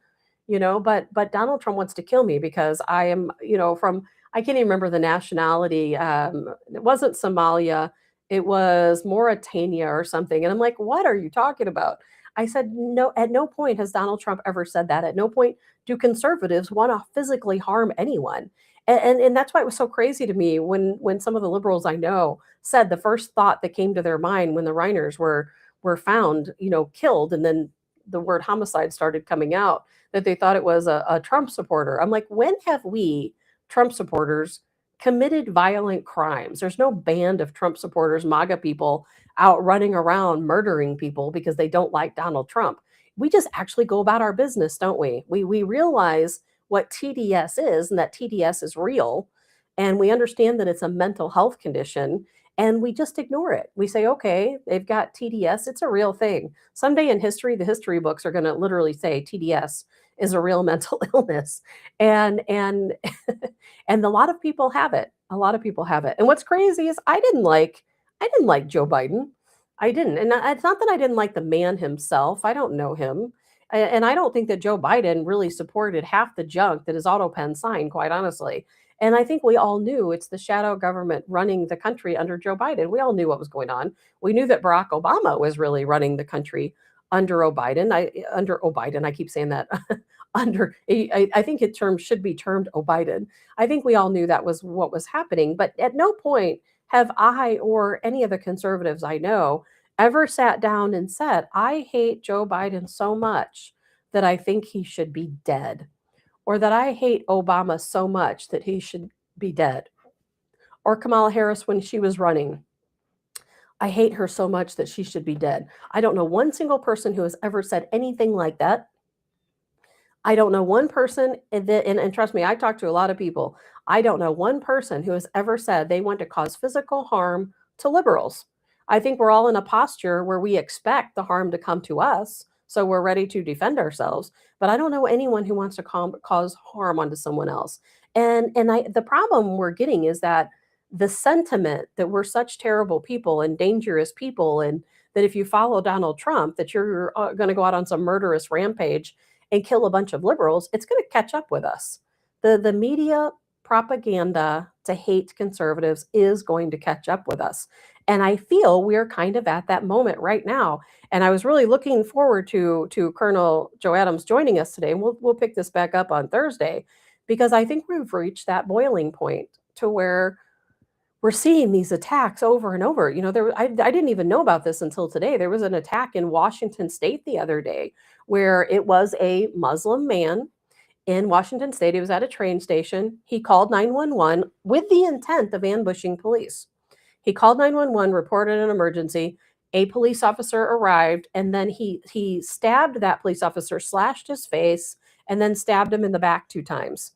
but Donald Trump wants to kill me because I am, I can't even remember the nationality. It wasn't Somalia. It was Mauritania or something. And I'm like, what are you talking about? I said, no, at no point has Donald Trump ever said that. At no point do conservatives want to physically harm anyone. And that's why it was so crazy to me when some of the liberals I know said the first thought that came to their mind when the Reiners were found, killed, and then the word homicide started coming out, that they thought it was a Trump supporter. I'm like, when have we, Trump supporters, committed violent crimes. There's no band of Trump supporters, MAGA people, out running around murdering people because they don't like Donald Trump. We just actually go about our business, don't we? We realize what TDS is and that TDS is real. And we understand that it's a mental health condition and we just ignore it. We say, okay, they've got TDS, it's a real thing. Someday in history, the history books are going to literally say TDS is a real mental illness. And and a lot of people have it. A lot of people have it. And what's crazy is I didn't like Joe Biden. I didn't. And it's not that I didn't like the man himself. I don't know him. And I don't think that Joe Biden really supported half the junk that his auto pen signed, quite honestly. And I think we all knew it's the shadow government running the country under Joe Biden. We all knew what was going on. We knew that Barack Obama was really running the country under Biden. Under Biden, I keep saying that. I think it should be termed Biden. I think we all knew that was what was happening. But at no point have I or any of the conservatives I know ever sat down and said, I hate Joe Biden so much that I think he should be dead, or that I hate Obama so much that he should be dead, or Kamala Harris when she was running. I hate her so much that she should be dead. I don't know one single person who has ever said anything like that. I don't know one person, and trust me, I talk to a lot of people. I don't know one person who has ever said they want to cause physical harm to liberals. I think we're all in a posture where we expect the harm to come to us, so we're ready to defend ourselves. But I don't know anyone who wants to cause harm onto someone else. The problem we're getting is that the sentiment that we're such terrible people and dangerous people, and that if you follow Donald Trump, that you're going to go out on some murderous rampage and kill a bunch of liberals, it's going to catch up with us. The media propaganda to hate conservatives is going to catch up with us. And I feel we are kind of at that moment right now. And I was really looking forward to Colonel Joe Adams joining us today. And we'll pick this back up on Thursday, because I think we've reached that boiling point to where we're seeing these attacks over and over. I didn't even know about this until today. There was an attack in Washington State the other day where it was a Muslim man in Washington State. He was at a train station. He called 911 with the intent of ambushing police. He called 911, reported an emergency. A police officer arrived, and then he stabbed that police officer, slashed his face, and then stabbed him in the back 2 times.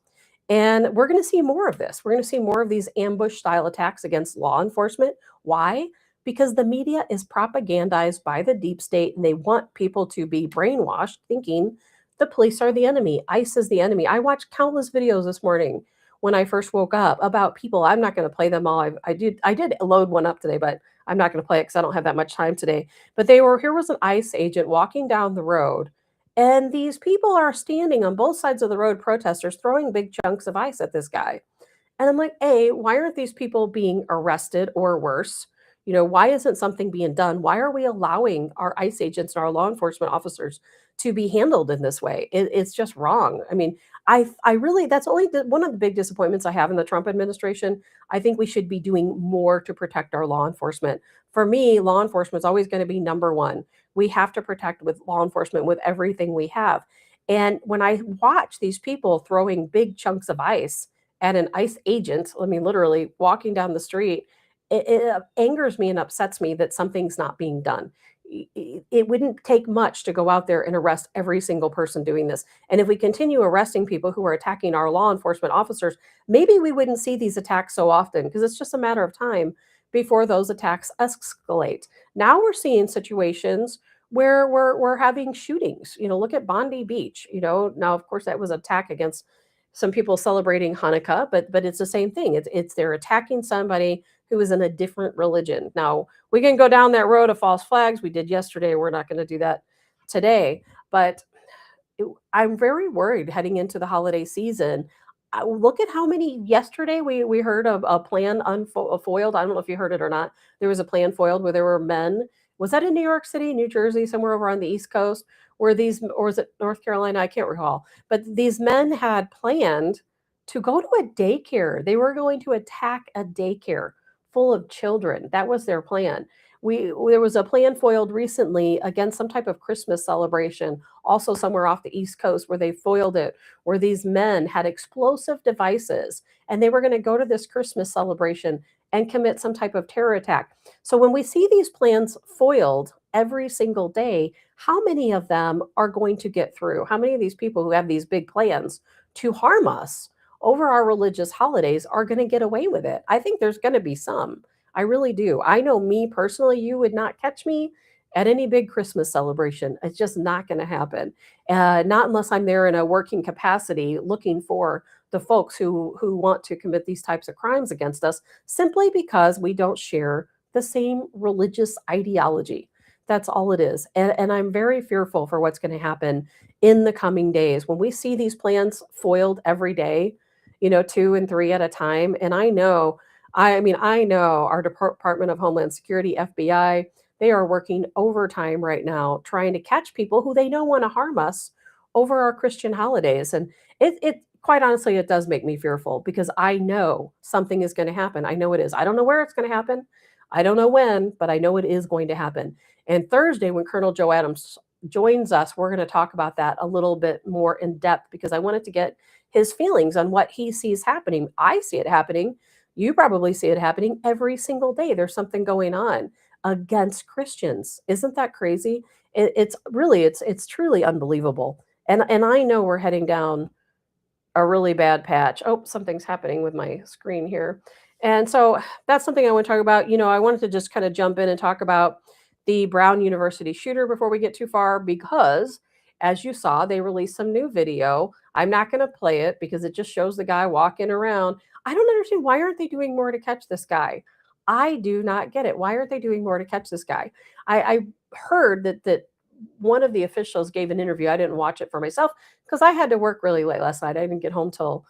And we're going to see more of this. We're going to see more of these ambush style attacks against law enforcement. Why? Because the media is propagandized by the deep state, and they want people to be brainwashed thinking the police are the enemy. ICE is the enemy. I watched countless videos this morning when I first woke up about people. I'm not going to play them all. I did load one up today, but I'm not going to play it because I don't have that much time today. But here was an ICE agent walking down the road, and these people are standing on both sides of the road, protesters, throwing big chunks of ice at this guy. And I'm like, why aren't these people being arrested, or worse? Why isn't something being done? Why are we allowing our ICE agents and our law enforcement officers to be handled in this way? It's just wrong. I mean, I really, that's only one of the big disappointments I have in the Trump administration. I think we should be doing more to protect our law enforcement. For me, law enforcement is always going to be number one. We have to protect with law enforcement with everything we have. And when I watch these people throwing big chunks of ice at an ICE agent, I mean, literally walking down the street, it angers me and upsets me that something's not being done. It wouldn't take much to go out there and arrest every single person doing this. And if we continue arresting people who are attacking our law enforcement officers, maybe we wouldn't see these attacks so often, because it's just a matter of time before those attacks escalate. Now we're seeing situations where we're having shootings. Look at Bondi Beach. Now, of course, that was an attack against some people celebrating Hanukkah, but it's the same thing. It's they're attacking somebody who is in a different religion. Now, we can go down that road of false flags. We did yesterday. We're not going to do that today. But I'm very worried heading into the holiday season. Look at how many yesterday we heard of a plan foiled. I don't know if you heard it or not. There was a plan foiled where there were men. Was that in New York City, New Jersey, somewhere over on the East Coast? Or was it North Carolina? I can't recall. But these men had planned to go to a daycare. They were going to attack a daycare full of children. That was their plan. There was a plan foiled recently against some type of Christmas celebration, also somewhere off the East Coast, where they foiled it, where these men had explosive devices and they were going to go to this Christmas celebration and commit some type of terror attack. So when we see these plans foiled every single day, how many of them are going to get through? How many of these people who have these big plans to harm us over our religious holidays are going to get away with it? I think there's going to be some. I really do. I know me personally, you would not catch me at any big Christmas celebration. It's just not going to happen. Not unless I'm there in a working capacity looking for the folks who want to commit these types of crimes against us simply because we don't share the same religious ideology. That's all it is. And I'm very fearful for what's going to happen in the coming days when we see these plans foiled every day, 2 and 3 at a time. And I know our Department of Homeland Security, FBI, they are working overtime right now trying to catch people who they know want to harm us over our Christian holidays. And it quite honestly, it does make me fearful because I know something is going to happen. I know it is. I don't know where it's going to happen. I don't know when, but I know it is going to happen. And Thursday, when Colonel Joe Adams joins us, we're going to talk about that a little bit more in depth because I wanted to get his feelings on what he sees happening. I see it happening. You probably see it happening every single day. There's something going on against Christians. Isn't that crazy? It's truly unbelievable. And I know we're heading down a really bad patch. Oh, something's happening with my screen here. And so that's something I want to talk about. I wanted to just kind of jump in and talk about the Brown University shooter before we get too far, because as you saw, they released some new video. I'm not going to play it because it just shows the guy walking around. I don't understand, why aren't they doing more to catch this guy? I do not get it. Why aren't they doing more to catch this guy? I heard that one of the officials gave an interview. I didn't watch it for myself because I had to work really late last night. I didn't get home till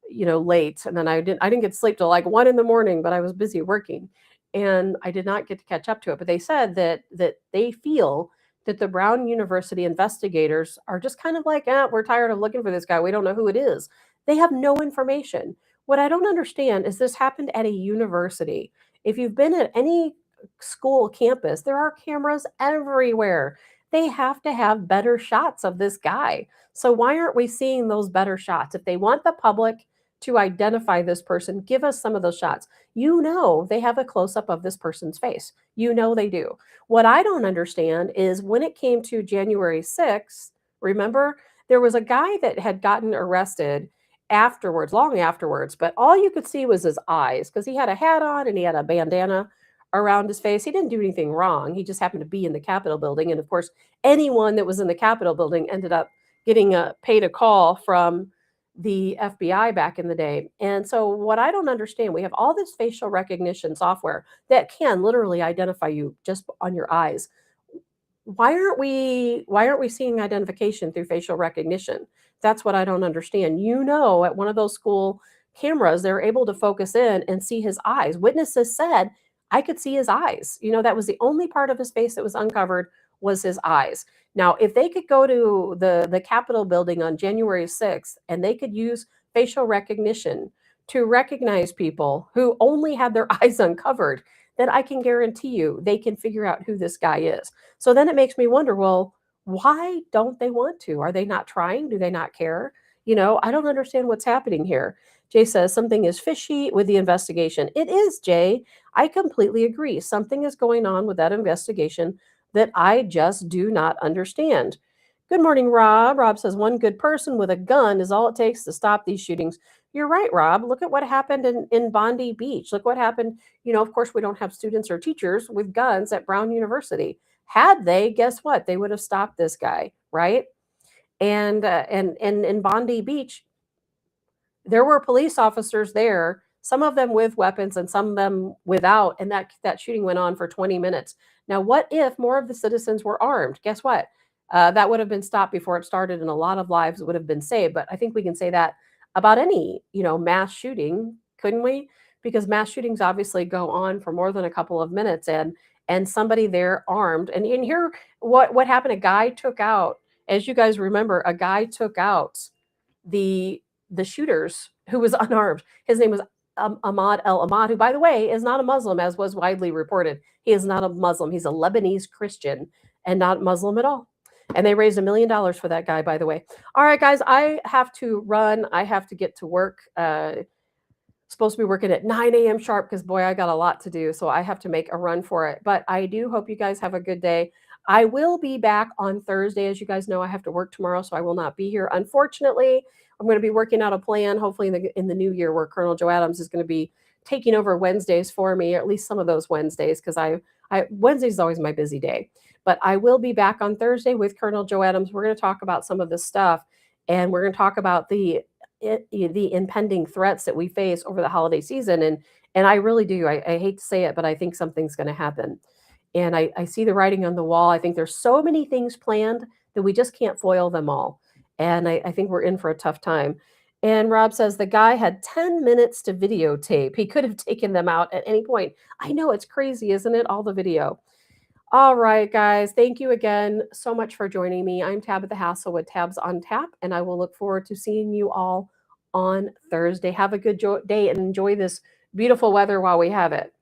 late, and then I didn't get to sleep till like 1 a.m, but I was busy working and I did not get to catch up to it. But they said that they feel that the Brown University investigators are just kind of like, we're tired of looking for this guy. We don't know who it is. They have no information. What I don't understand is this happened at a university. If you've been at any school campus, there are cameras everywhere. They have to have better shots of this guy. So why aren't we seeing those better shots? If they want the public to identify this person, give us some of those shots. They have a close-up of this person's face. They do. What I don't understand is when it came to January 6th, remember, there was a guy that had gotten arrested afterwards, long afterwards, but all you could see was his eyes because he had a hat on and he had a bandana around his face. He didn't do anything wrong. He just happened to be in the Capitol building. And of course, anyone that was in the Capitol building ended up getting paid a call from the FBI back in the day. And so what I don't understand, we have all this facial recognition software that can literally identify you just on your eyes. Why aren't we seeing identification through facial recognition? That's what I don't understand. At one of those school cameras, they're able to focus in and see his eyes. Witnesses said, I could see his eyes. That was the only part of his face that was uncovered was his eyes. Now, if they could go to the Capitol building on January 6th and they could use facial recognition to recognize people who only had their eyes uncovered, then I can guarantee you they can figure out who this guy is. So then it makes me wonder, well, why don't they want to? Are they not trying? Do they not care? I don't understand what's happening here. Jay says something is fishy with the investigation. It is, Jay. I completely agree. Something is going on with that investigation that I just do not understand. Good morning, Rob. Rob says one good person with a gun is all it takes to stop these shootings. You're right, Rob. Look at what happened in Bondi Beach. Look what happened. Of course, we don't have students or teachers with guns at Brown University. Had they, guess what? They would have stopped this guy, right? And in Bondi Beach, there were police officers there, some of them with weapons and some of them without, and that shooting went on for 20 minutes. Now, what if more of the citizens were armed? Guess what? That would have been stopped before it started, and a lot of lives would have been saved. But I think we can say that about any, mass shooting, couldn't we? Because mass shootings obviously go on for more than a couple of minutes, and somebody there armed. And here, what happened? A guy took out, as you guys remember, the shooters who was unarmed. His name was Ahmad el-Ahmad, who, by the way, is not a Muslim, as was widely reported. He is not a Muslim. He's a Lebanese Christian and not Muslim at all. And they raised $1 million for that guy, by the way. All right, guys, I have to run. I have to get to work. Supposed to be working at 9 a.m. sharp because, boy, I got a lot to do. So I have to make a run for it. But I do hope you guys have a good day. I will be back on Thursday. As you guys know, I have to work tomorrow, so I will not be here. Unfortunately, I'm going to be working out a plan, hopefully in the new year, where Colonel Joe Adams is going to be taking over Wednesdays for me, or at least some of those Wednesdays, because Wednesdays is always my busy day. But I will be back on Thursday with Colonel Joe Adams. We're going to talk about some of this stuff, and we're going to talk about the impending threats that we face over the holiday season. And I really do. I hate to say it, but I think something's going to happen. And I see the writing on the wall. I think there's so many things planned that we just can't foil them all. And I think we're in for a tough time. And Rob says the guy had 10 minutes to videotape. He could have taken them out at any point. I know, it's crazy, isn't it? All the video. All right, guys. Thank you again so much for joining me. I'm Tabitha Hassell with Tabs on Tap, and I will look forward to seeing you all on Thursday. Have a good day and enjoy this beautiful weather while we have it.